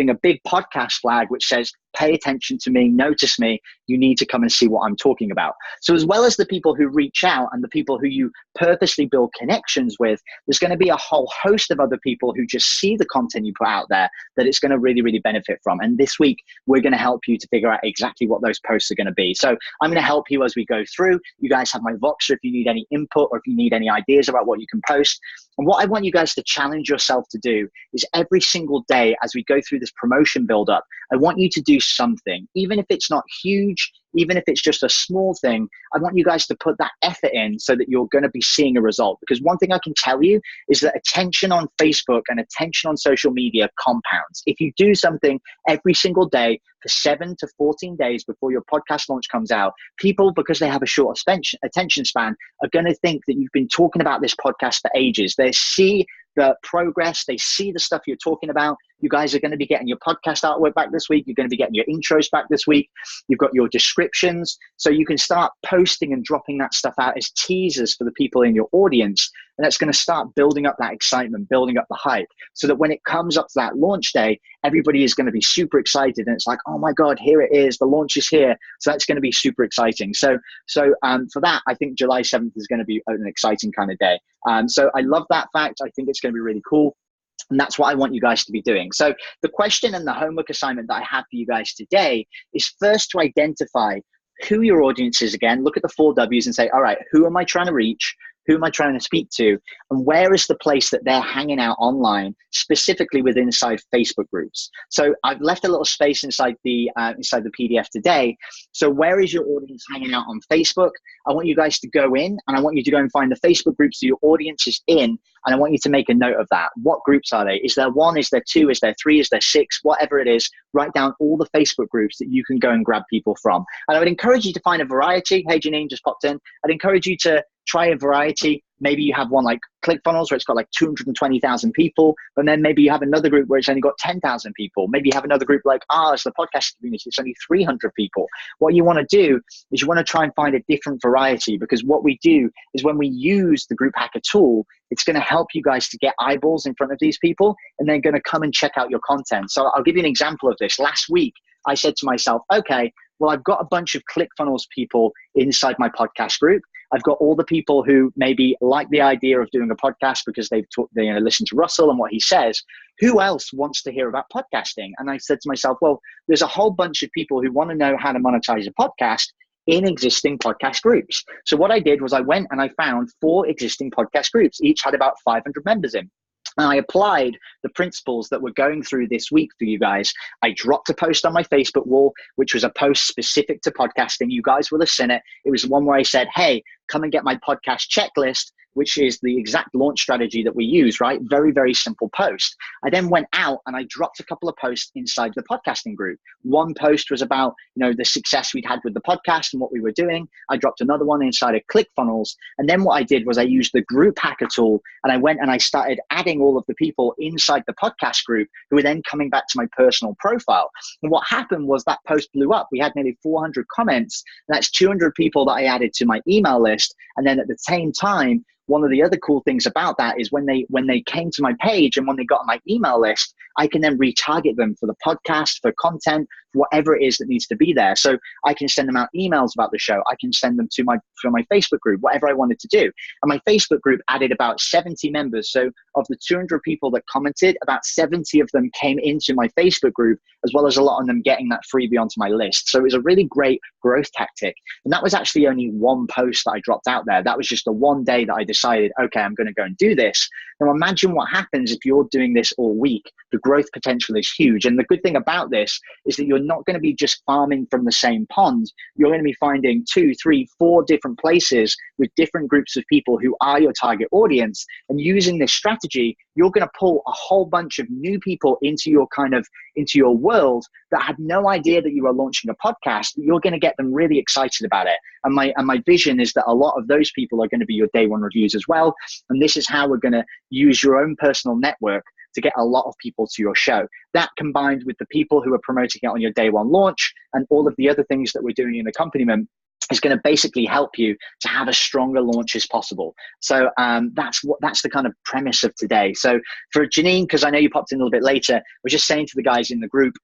a big podcast flag which says, pay attention to me, notice me, you need to come and see what I'm talking about. So as well as the people who reach out and the people who you purposely build connections with, there's going to be a whole host of other people who just see the content you put out there that it's going to really, really benefit from. And this week, we're going to help you to figure out exactly what those posts are going to be. So I'm going to help you as we go through. You guys have my Voxer if you need any input or if you need any ideas about what you can post. And what I want you guys to challenge yourself to do is every single day as we go through this promotion build up, I want you to do something, even if it's not huge, even if it's just a small thing. I want you guys to put that effort in so that you're going to be seeing a result. Because one thing I can tell you is that attention on Facebook and attention on social media compounds. If you do something every single day for 7 to 14 days before your podcast launch comes out, people, because they have a short attention span, are going to think that you've been talking about this podcast for ages. They see the progress, they see the stuff you're talking about. You guys are going to be getting your podcast artwork back this week. You're going to be getting your intros back this week. You've got your descriptions. So you can start posting and dropping that stuff out as teasers for the people in your audience. And that's going to start building up that excitement, building up the hype, so that when it comes up to that launch day, everybody is going to be super excited. And it's like, oh my God, here it is. The launch is here. So that's going to be super exciting. So for that, I think July 7th is going to be an exciting kind of day. So I love that fact. I think it's going to be really cool. And that's what I want you guys to be doing. So the question and the homework assignment that I have for you guys today is first to identify who your audience is again. Look at the 4 W's and say, all right, who am I trying to reach? Who am I trying to speak to? And where is the place that they're hanging out online, specifically within inside Facebook groups? So I've left a little space inside the PDF today. So where is your audience hanging out on Facebook? I want you guys to go in and I want you to go and find the Facebook groups that your audience is in. And I want you to make a note of that. What groups are they? Is there 1? Is there 2? Is there 3? Is there 6? Whatever it is, write down all the Facebook groups that you can go and grab people from. And I would encourage you to find a variety. Hey, Janine just popped in. I'd encourage you to try a variety. Maybe you have one like ClickFunnels where it's got like 220,000 people, but then maybe you have another group where it's only got 10,000 people. Maybe you have another group like ours, the podcast community, it's only 300 people. What you want to do is you want to try and find a different variety, because what we do is when we use the Group Hacker tool, it's going to help you guys to get eyeballs in front of these people, and they're going to come and check out your content. So I'll give you an example of this. Last week, I said to myself, okay, well, I've got a bunch of ClickFunnels people inside my podcast group. I've got all the people who maybe like the idea of doing a podcast because they've listened to Russell and what he says. Who else wants to hear about podcasting? And I said to myself, well, there's a whole bunch of people who want to know how to monetize a podcast in existing podcast groups. So what I did was I went and I found 4 existing podcast groups. Each had about 500 members in. And I applied the principles that we're going through this week for you guys. I dropped a post on my Facebook wall, which was a post specific to podcasting. You guys will have seen it. It was one where I said, hey, come and get my podcast checklist, which is the exact launch strategy that we use, right? Very, very simple post. I then went out and I dropped a couple of posts inside the podcasting group. One post was about, the success we'd had with the podcast and what we were doing. I dropped another one inside of ClickFunnels. And then what I did was I used the Group Hacker tool and I went and I started adding all of the people inside the podcast group who were then coming back to my personal profile. And what happened was that post blew up. We had nearly 400 comments. And that's 200 people that I added to my email list. And then at the same time, one of the other cool things about that is when they came to my page and when they got on my email list, I can then retarget them for the podcast, for content, for whatever it is that needs to be there. So I can send them out emails about the show. I can send them to my Facebook group, whatever I wanted to do. And my Facebook group added about 70 members. So of the 200 people that commented, about 70 of them came into my Facebook group, as well as a lot of them getting that freebie onto my list. So it was a really great growth tactic. And that was actually only one post that I dropped out there. That was just the one day that I decided, okay, I'm going to go and do this. Now imagine what happens if you're doing this all week. The growth potential is huge. And the good thing about this is that you're not going to be just farming from the same pond. You're going to be finding 2, 3, 4 different places with different groups of people who are your target audience. And using this strategy, you're going to pull a whole bunch of new people into your world that had no idea that you were launching a podcast, but you're going to get them really excited about it. And my vision is that a lot of those people are going to be your day one reviews as well. And this is how we're going to use your own personal network to get a lot of people to your show. That combined with the people who are promoting it on your day one launch and all of the other things that we're doing in accompaniment is going to basically help you to have as stronger launch as possible. So that's the kind of premise of today. So for Janine, because I know you popped in a little bit later, we're just saying to the guys in the group,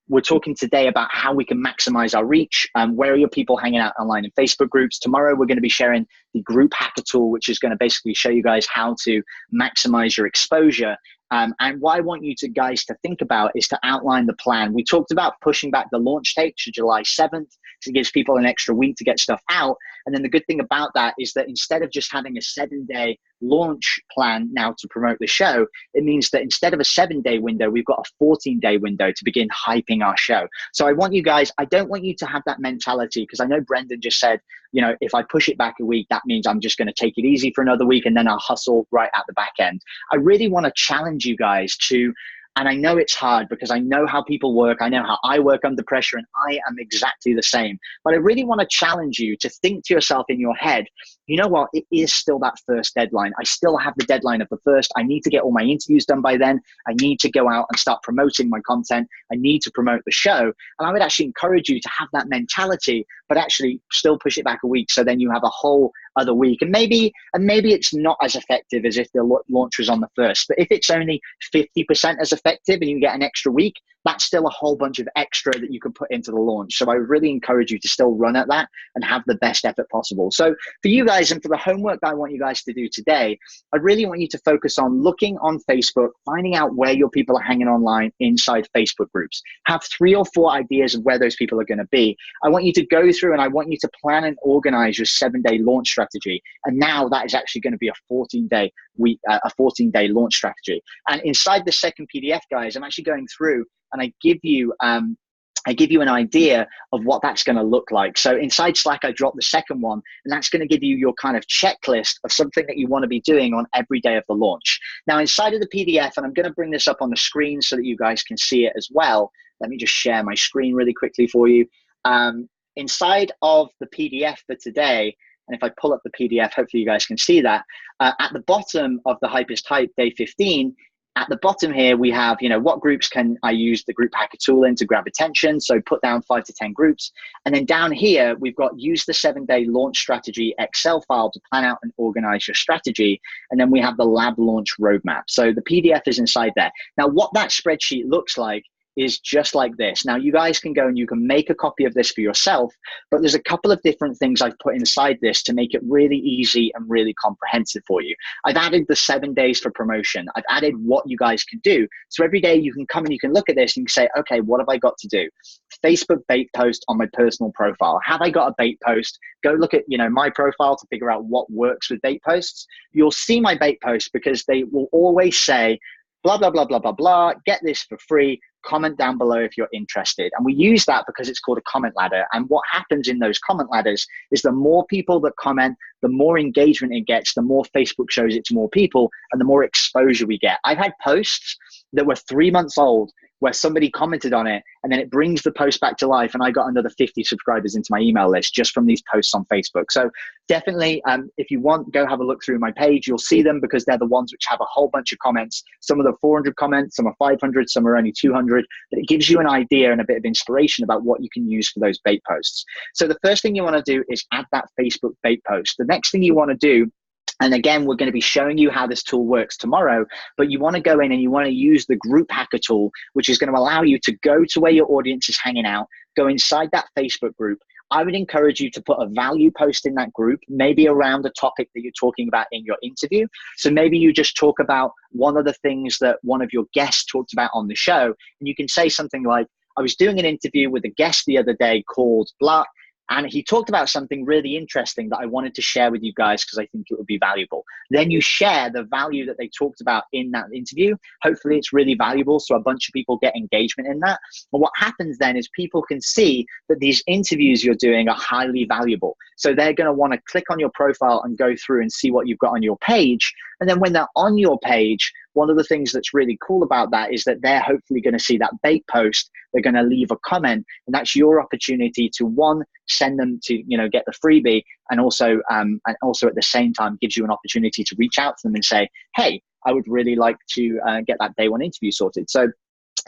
we're talking today about how we can maximize our reach. Where are your people hanging out online in Facebook groups? Tomorrow, we're going to be sharing the group hacker tool, which is going to basically show you guys how to maximize your exposure. And what I want you guys to think about is to outline the plan. We talked about pushing back the launch date to July 7th. So it gives people an extra week to get stuff out. And then the good thing about that is that instead of just having a 7-day launch plan now to promote the show, it means that instead of a 7-day window, we've got a 14-day window to begin hyping our show. So I want you guys, I don't want you to have that mentality, because I know Brendan just said, you know, if I push it back a week, that means I'm just going to take it easy for another week and then I'll hustle right at the back end. I really want to challenge you guys to, and I know it's hard because I know how people work. I know how I work under pressure, and I am exactly the same. But I really want to challenge you to think to yourself in your head, you know what, it is still that first deadline. I still have the deadline of the first. I need to get all my interviews done by then. I need to go out and start promoting my content. I need to promote the show. And I would actually encourage you to have that mentality, but actually still push it back a week. So then you have a whole other week. And maybe it's not as effective as if the launch was on the first. But if it's only 50% as effective and you get an extra week, that's still a whole bunch of extra that you can put into the launch. So I really encourage you to still run at that and have the best effort possible. So for you guys, and for the homework that I want you guys to do today, I really want you to focus on looking on Facebook, finding out where your people are hanging online inside Facebook groups. Have 3 or 4 ideas of where those people are going to be. I want you to go through and I want you to plan and organize your 7-day launch strategy. And now that is actually going to be a 14-day launch strategy. And inside the second PDF, guys, I'm actually going through and I give you an idea of what that's going to look like. So inside Slack, I dropped the second one, and that's going to give you your kind of checklist of something that you want to be doing on every day of the launch. Now, inside of the PDF, and I'm going to bring this up on the screen so that you guys can see it as well. Let me just share my screen really quickly for you. Inside of the PDF for today, and if I pull up the PDF, hopefully you guys can see that. At the bottom of the Hypest Hype Day 15, at the bottom here, we have, you know, what groups can I use the group hacker tool in to grab attention? So put down 5 to 10 groups. And then down here, we've got use the 7-day launch strategy Excel file to plan out and organize your strategy. And then we have the lab launch roadmap. So the PDF is inside there. Now, what that spreadsheet looks like is just like this. Now, you guys can go and you can make a copy of this for yourself, but there's a couple of different things I've put inside this to make it really easy and really comprehensive for you. I've added the 7 days for promotion. I've added what you guys can do. So every day you can come and you can look at this and you can say, okay, what have I got to do? Facebook bait post on my personal profile. Have I got a bait post? Go look at, you know, my profile to figure out what works with bait posts. You'll see my bait posts because they will always say, blah, blah, blah, blah, blah, blah, get this for free. Comment down below if you're interested. And we use that because it's called a comment ladder. And what happens in those comment ladders is the more people that comment, the more engagement it gets, the more Facebook shows it to more people, and the more exposure we get. I've had posts that were 3 months old where somebody commented on it, and then it brings the post back to life, and I got another 50 subscribers into my email list just from these posts on Facebook. So definitely, if you want, go have a look through my page. You'll see them because they're the ones which have a whole bunch of comments. Some of them 400 comments, some are 500, some are only 200, but it gives you an idea and a bit of inspiration about what you can use for those bait posts. So the first thing you want to do is add that Facebook bait post. The next thing you want to do, and again, we're going to be showing you how this tool works tomorrow, but you want to go in and you want to use the group hacker tool, which is going to allow you to go to where your audience is hanging out, go inside that Facebook group. I would encourage you to put a value post in that group, maybe around the topic that you're talking about in your interview. So maybe you just talk about one of the things that one of your guests talked about on the show, and you can say something like, I was doing an interview with a guest the other day called blah, and he talked about something really interesting that I wanted to share with you guys because I think it would be valuable. Then you share the value that they talked about in that interview. Hopefully it's really valuable, so a bunch of people get engagement in that. And what happens then is people can see that these interviews you're doing are highly valuable. So they're going to want to click on your profile and go through and see what you've got on your page. And then when they're on your page, one of the things that's really cool about that is that they're hopefully going to see that bait post. They're going to leave a comment, and that's your opportunity to, one, send them to, you know, get the freebie, and also at the same time gives you an opportunity to reach out to them and say, hey, I would really like to get that day one interview sorted. So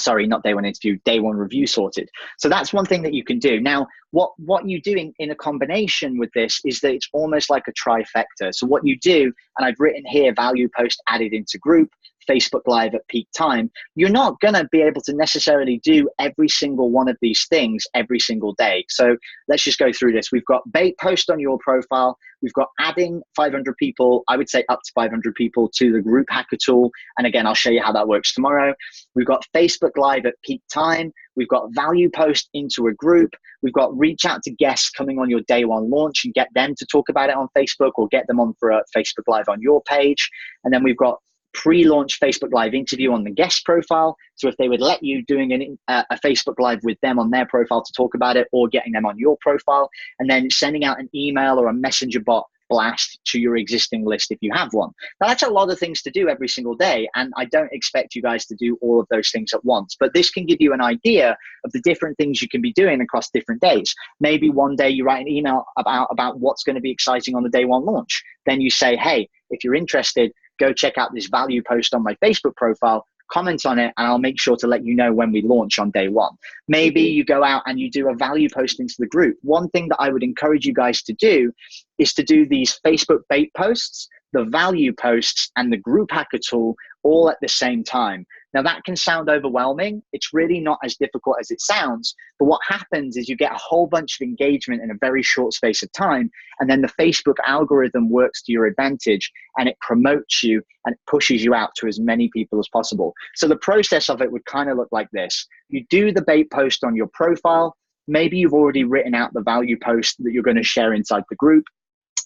sorry, not day one interview, day one review sorted. So that's one thing that you can do. Now, what you do in a combination with this is that it's almost like a trifecta. So what you do, and I've written here, value post added into group, Facebook Live at peak time. You're not going to be able to necessarily do every single one of these things every single day. So let's just go through this. We've got bait post on your profile. We've got adding 500 people, I would say up to 500 people to the group hacker tool. And again, I'll show you how that works tomorrow. We've got Facebook Live at peak time. We've got value post into a group. We've got reach out to guests coming on your day one launch and get them to talk about it on Facebook, or get them on for a Facebook Live on your page. And then we've got pre-launch Facebook Live interview on the guest profile. So if they would let you, doing a Facebook Live with them on their profile to talk about it, or getting them on your profile, and then sending out an email or a messenger bot blast to your existing list if you have one. Now, that's a lot of things to do every single day, and I don't expect you guys to do all of those things at once, but this can give you an idea of the different things you can be doing across different days. Maybe one day you write an email about what's going to be exciting on the day one launch. Then you say, hey, if you're interested, go check out this value post on my Facebook profile, comment on it, and I'll make sure to let you know when we launch on day one. Maybe you go out and you do a value post into the group. One thing that I would encourage you guys to do is to do these Facebook bait posts, the value posts, and the group hacker tool all at the same time. Now, that can sound overwhelming. It's really not as difficult as it sounds. But what happens is you get a whole bunch of engagement in a very short space of time. And then the Facebook algorithm works to your advantage, and it promotes you and it pushes you out to as many people as possible. So the process of it would kind of look like this. You do the bait post on your profile. Maybe you've already written out the value post that you're going to share inside the group.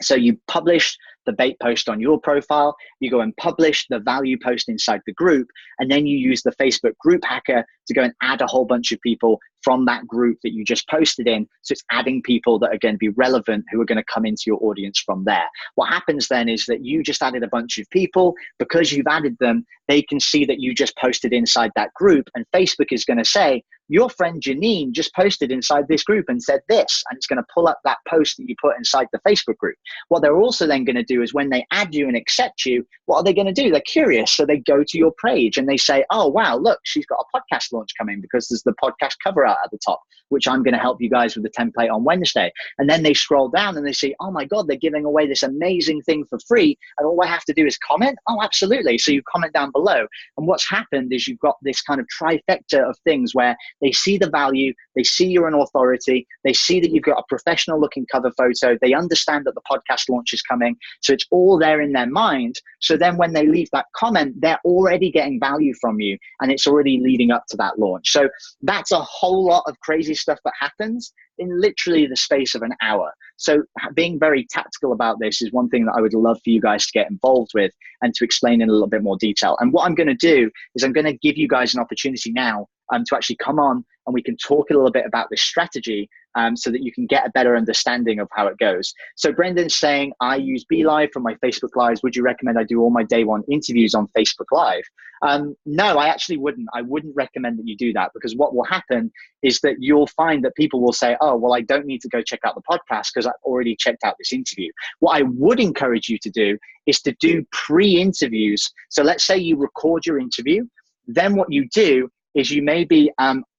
So you publish the bait post on your profile, you go and publish the value post inside the group, and then you use the Facebook group hacker to go and add a whole bunch of people from that group that you just posted in. So it's adding people that are going to be relevant, who are going to come into your audience from there. What happens then is that you just added a bunch of people. Because you've added them, they can see that you just posted inside that group, and Facebook is going to say, your friend Janine just posted inside this group and said this, and it's going to pull up that post that you put inside the Facebook group. What they're also then going to do is when they add you and accept you, what are they going to do? They're curious. So they go to your page and they say, oh, wow, look, she's got a podcast launch coming, because there's the podcast cover art at the top, which I'm going to help you guys with the template on Wednesday. And then they scroll down and they see, oh my God, they're giving away this amazing thing for free. And all I have to do is comment. Oh, absolutely. So you comment down below. And what's happened is you've got this kind of trifecta of things where they see the value, they see you're an authority, they see that you've got a professional looking cover photo, they understand that the podcast launch is coming. So it's all there in their mind. So then when they leave that comment, they're already getting value from you, and it's already leading up to that launch. So that's a whole lot of crazy stuff that happens in literally the space of an hour. So being very tactical about this is one thing that I would love for you guys to get involved with and to explain in a little bit more detail. And what I'm going to do is I'm going to give you guys an opportunity now to actually come on and we can talk a little bit about this strategy so that you can get a better understanding of how it goes. So Brendan's saying, I use BeLive for my Facebook Lives. Would you recommend I do all my day one interviews on Facebook Live? No, I actually wouldn't. I wouldn't recommend that you do that, because what will happen is that you'll find that people will say, oh, well, I don't need to go check out the podcast because I've already checked out this interview. What I would encourage you to do is to do pre-interviews. So let's say you record your interview. Then what you do is you maybe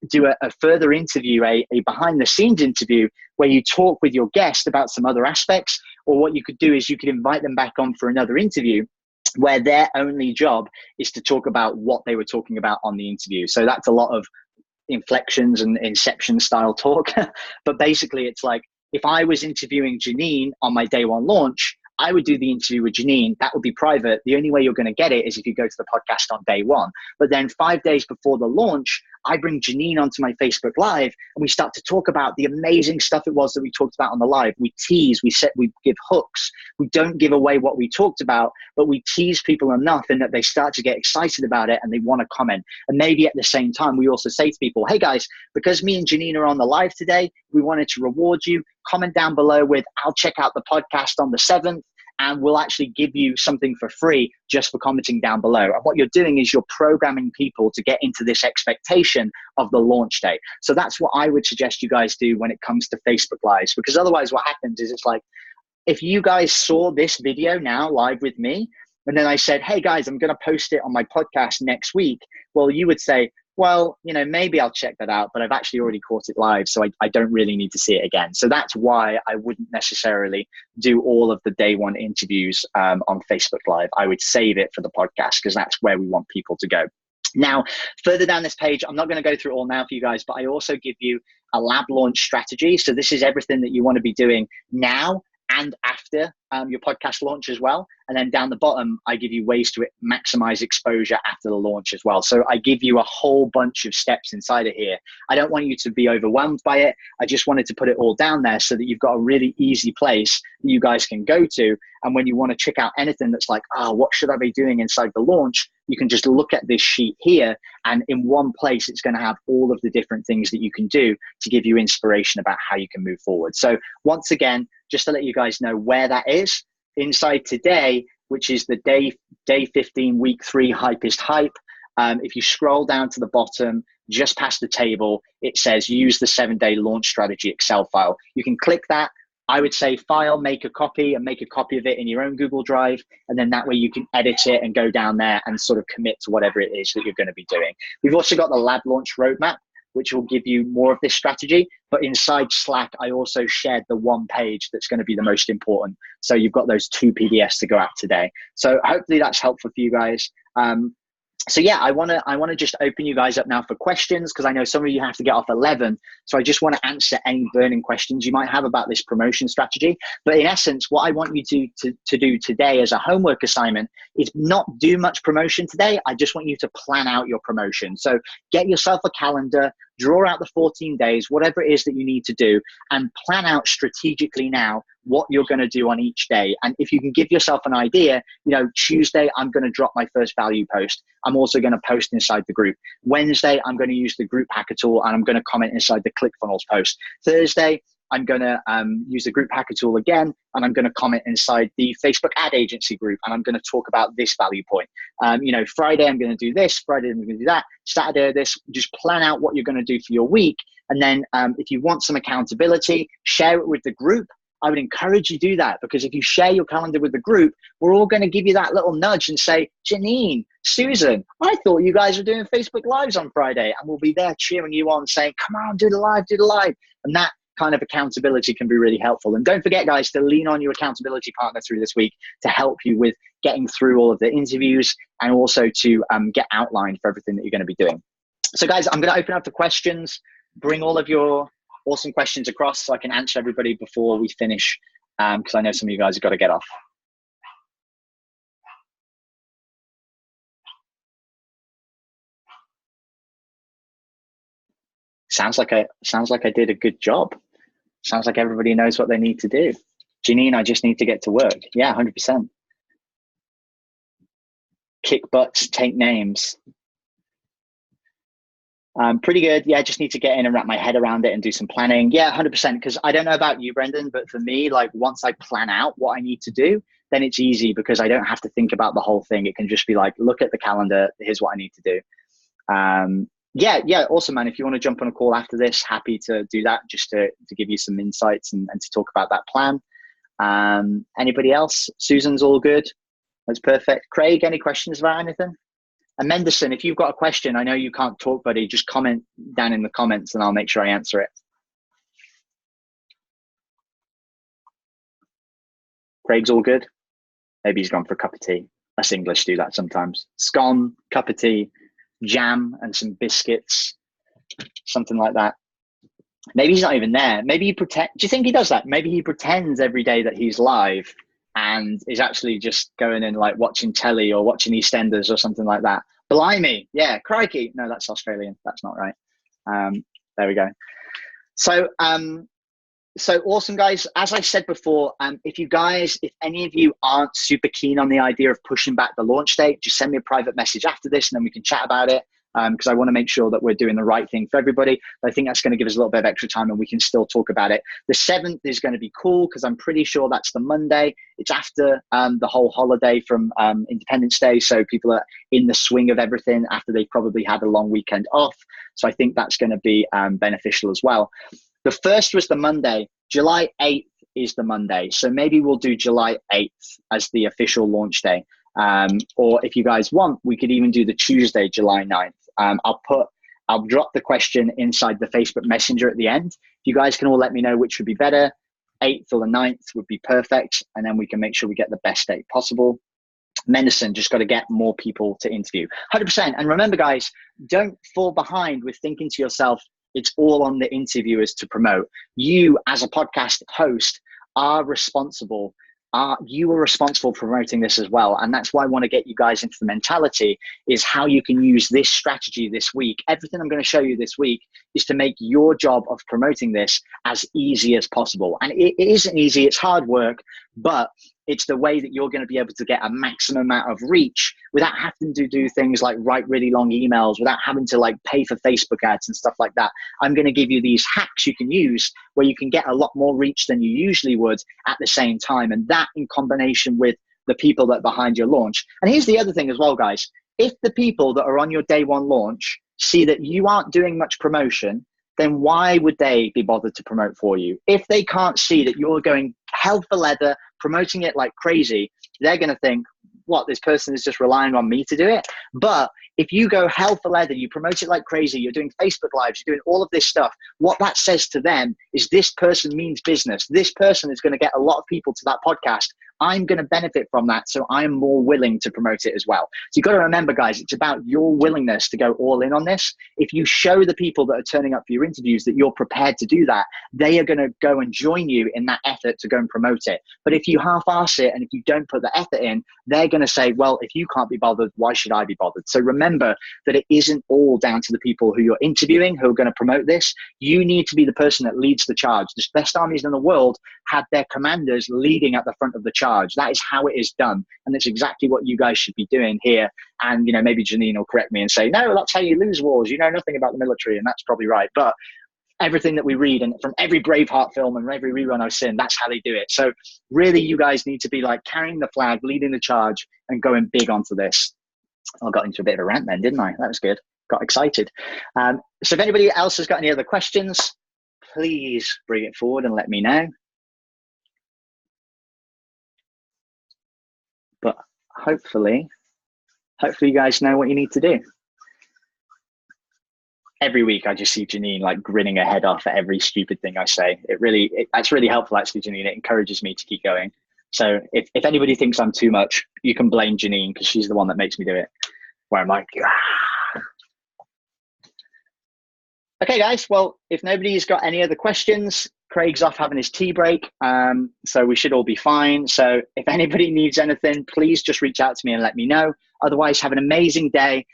do a further interview, a behind the scenes interview, where you talk with your guest about some other aspects. Or what you could do is you could invite them back on for another interview where their only job is to talk about what they were talking about on the interview. So that's a lot of inflections and Inception style talk. But basically it's like, if I was interviewing Janine on my day one launch, I would do the interview with Janine. That would be private. The only way you're going to get it is if you go to the podcast on day one. But then 5 days before the launch, I bring Janine onto my Facebook Live and we start to talk about the amazing stuff it was that we talked about on the live. We tease, we give hooks. We don't give away what we talked about, but we tease people enough in that they start to get excited about it and they want to comment. And maybe at the same time, we also say to people, hey guys, because me and Janine are on the live today, we wanted to reward you. Comment down below with, I'll check out the podcast on the 7th. And we'll actually give you something for free just for commenting down below. And what you're doing is you're programming people to get into this expectation of the launch day. So that's what I would suggest you guys do when it comes to Facebook Lives, because otherwise what happens is it's like, if you guys saw this video now live with me, and then I said, hey guys, I'm going to post it on my podcast next week, well, you would say, well, maybe I'll check that out, but I've actually already caught it live, so I don't really need to see it again. So that's why I wouldn't necessarily do all of the day one interviews on Facebook Live. I would save it for the podcast because that's where we want people to go. Now, further down this page, I'm not going to go through it all now for you guys, but I also give you a lab launch strategy. So this is everything that you want to be doing now and after your podcast launch as well. And then down the bottom, I give you ways to maximize exposure after the launch as well. So I give you a whole bunch of steps inside of here. I don't want you to be overwhelmed by it. I just wanted to put it all down there so that you've got a really easy place that you guys can go to. And when you want to check out anything that's like, what should I be doing inside the launch? You can just look at this sheet here, and in one place, it's going to have all of the different things that you can do to give you inspiration about how you can move forward. So once again, just to let you guys know where that is, inside today, which is the day 15, week 3 Hypest Hype. If you scroll down to the bottom, just past the table, it says use the 7-day launch strategy Excel file. You can click that. I would say file, make a copy, and make a copy of it in your own Google Drive. And then that way you can edit it and go down there and sort of commit to whatever it is that you're going to be doing. We've also got the lab launch roadmap, which will give you more of this strategy. But inside Slack, I also shared the one page that's going to be the most important. So you've got those 2 PDFs to go at today. So hopefully that's helpful for you guys. So yeah, I want to just open you guys up now for questions, because I know some of you have to get off 11. So I just want to answer any burning questions you might have about this promotion strategy. But in essence, what I want you to do today as a homework assignment is not do much promotion today. I just want you to plan out your promotion. So get yourself a calendar, draw out the 14 days, whatever it is that you need to do, and plan out strategically now what you're going to do on each day. And if you can give yourself an idea, Tuesday, I'm going to drop my first value post. I'm also going to post inside the group. Wednesday, I'm going to use the group hacker tool, and I'm going to comment inside the ClickFunnels post. Thursday, I'm going to use the group hacker tool again, and I'm going to comment inside the Facebook ad agency group, and I'm going to talk about this value point. Friday, I'm going to do this. Friday, I'm going to do that. Saturday, this. Just plan out what you're going to do for your week. And then if you want some accountability, share it with the group. I would encourage you to do that, because if you share your calendar with the group, we're all going to give you that little nudge and say, Janine, Susan, I thought you guys were doing Facebook Lives on Friday, and we'll be there cheering you on, saying, come on, do the live, do the live. And that kind of accountability can be really helpful. And don't forget, guys, to lean on your accountability partner through this week to help you with getting through all of the interviews, and also to get outlined for everything that you're going to be doing. So guys, I'm going to open up the questions, bring all of your awesome questions across so I can answer everybody before we finish, because I know some of you guys have got to get off. Sounds like I did a good job. Sounds like everybody knows what they need to do. Janine, I just need to get to work. Yeah, 100%. Kick butts, take names. Pretty good. Yeah, I just need to get in and wrap my head around it and do some planning. Yeah, 100%. Because I don't know about you, Brendan, but for me, like once I plan out what I need to do, then it's easy, because I don't have to think about the whole thing. It can just be like, look at the calendar. Here's what I need to do. Yeah, awesome, man. If you want to jump on a call after this, happy to do that, just to give you some insights and to talk about that plan. Anybody else? Susan's all good. That's perfect. Craig, any questions about anything? And Menderson, if you've got a question, I know you can't talk, buddy, just comment down in the comments and I'll make sure I answer it. Craig's all good. Maybe he's gone for a cup of tea. Us English do that sometimes. Scone, cup of tea, jam and some biscuits, something like that. Maybe he's not even there. Maybe he pretend. Do you think he does that? Maybe he pretends every day that he's live and is actually just going and like watching telly or watching EastEnders or something like that. Blimey. Yeah. Crikey. No, that's Australian. That's not right. There we go. So awesome, guys. As I said before, if any of you aren't super keen on the idea of pushing back the launch date, just send me a private message after this and then we can chat about it. Because I want to make sure that we're doing the right thing for everybody. But I think that's going to give us a little bit of extra time and we can still talk about it. The 7th is going to be cool because I'm pretty sure that's the Monday. It's after the whole holiday from Independence Day. So people are in the swing of everything after they've probably had a long weekend off. So I think that's going to be beneficial as well. The 1st was the Monday. July 8th is the Monday. So maybe we'll do July 8th as the official launch day. Or if you guys want, we could even do the Tuesday, July 9th. I'll drop the question inside the Facebook Messenger at the end. You guys can all let me know which would be better. 8th or the 9th would be perfect. And then we can make sure we get the best date possible. Medicine, just got to get more people to interview. 100%. And remember, guys, don't fall behind with thinking to yourself, it's all on the interviewers to promote. You, as a podcast host, are responsible. You are responsible for promoting this as well. And that's why I want to get you guys into the mentality is how you can use this strategy this week. Everything I'm going to show you this week is to make your job of promoting this as easy as possible. And it isn't easy, it's hard work, but it's the way that you're going to be able to get a maximum amount of reach without having to do things like write really long emails, without having to like pay for Facebook ads and stuff like that. I'm going to give you these hacks you can use where you can get a lot more reach than you usually would at the same time. And that in combination with the people that are behind your launch. And here's the other thing as well, guys. If the people that are on your day one launch see that you aren't doing much promotion, then why would they be bothered to promote for you? If they can't see that you're going hell for leather, promoting it like crazy, they're going to think, what, this person is just relying on me to do it? But if you go hell for leather, you promote it like crazy, you're doing Facebook Lives, you're doing all of this stuff, what that says to them is this person means business. This person is going to get a lot of people to that podcast. I'm going to benefit from that, so I'm more willing to promote it as well. So you've got to remember, guys, it's about your willingness to go all in on this. If you show the people that are turning up for your interviews that you're prepared to do that, they are going to go and join you in that effort to go and promote it. But if you half-arse it and if you don't put the effort in, they're going to say, well, if you can't be bothered, why should I be bothered? So remember that it isn't all down to the people who you're interviewing who are going to promote this. You need to be the person that leads the charge. The best armies in the world have their commanders leading at the front of the charge. That is how it is done. And that's exactly what you guys should be doing here. And, you know, maybe Janine will correct me and say, no, that's how you lose wars. You know nothing about the military. And that's probably right. But everything that we read and from every Braveheart film and every rerun I've seen, that's how they do it. So really, you guys need to be like carrying the flag, leading the charge and going big onto this. I got into a bit of a rant then, didn't I? That was good. Got excited. So if anybody else has got any other questions, please bring it forward and let me know. But hopefully you guys know what you need to do. Every week I just see Janine like grinning her head off at every stupid thing I say. That's really helpful actually, Janine. It encourages me to keep going. So if anybody thinks I'm too much, you can blame Janine because she's the one that makes me do it. Where I'm like, ah. Okay, guys. Well, if nobody's got any other questions, Craig's off having his tea break. So we should all be fine. So if anybody needs anything, please just reach out to me and let me know. Otherwise, have an amazing day.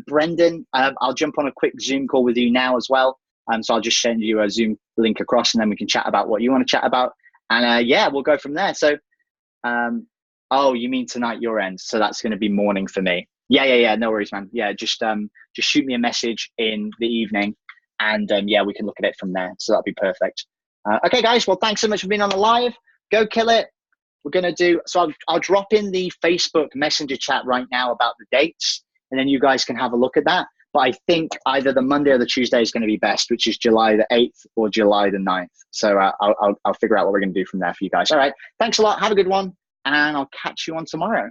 Brendan, I'll jump on a quick Zoom call with you now as well. So I'll just send you a Zoom link across and then we can chat about what you want to chat about. And yeah, we'll go from there. So, oh, you mean tonight your end? So that's going to be morning for me. Yeah. No worries, man. Yeah, just shoot me a message in the evening and yeah, we can look at it from there. So that'll be perfect. Okay, guys. Well, thanks so much for being on the live. Go kill it. We're going to do, so I'll drop in the Facebook Messenger chat right now about the dates, and then you guys can have a look at that. But I think either the Monday or the Tuesday is going to be best, which is July the 8th or July the 9th. So I'll figure out what we're going to do from there for you guys. All right. Thanks a lot. Have a good one. And I'll catch you on tomorrow.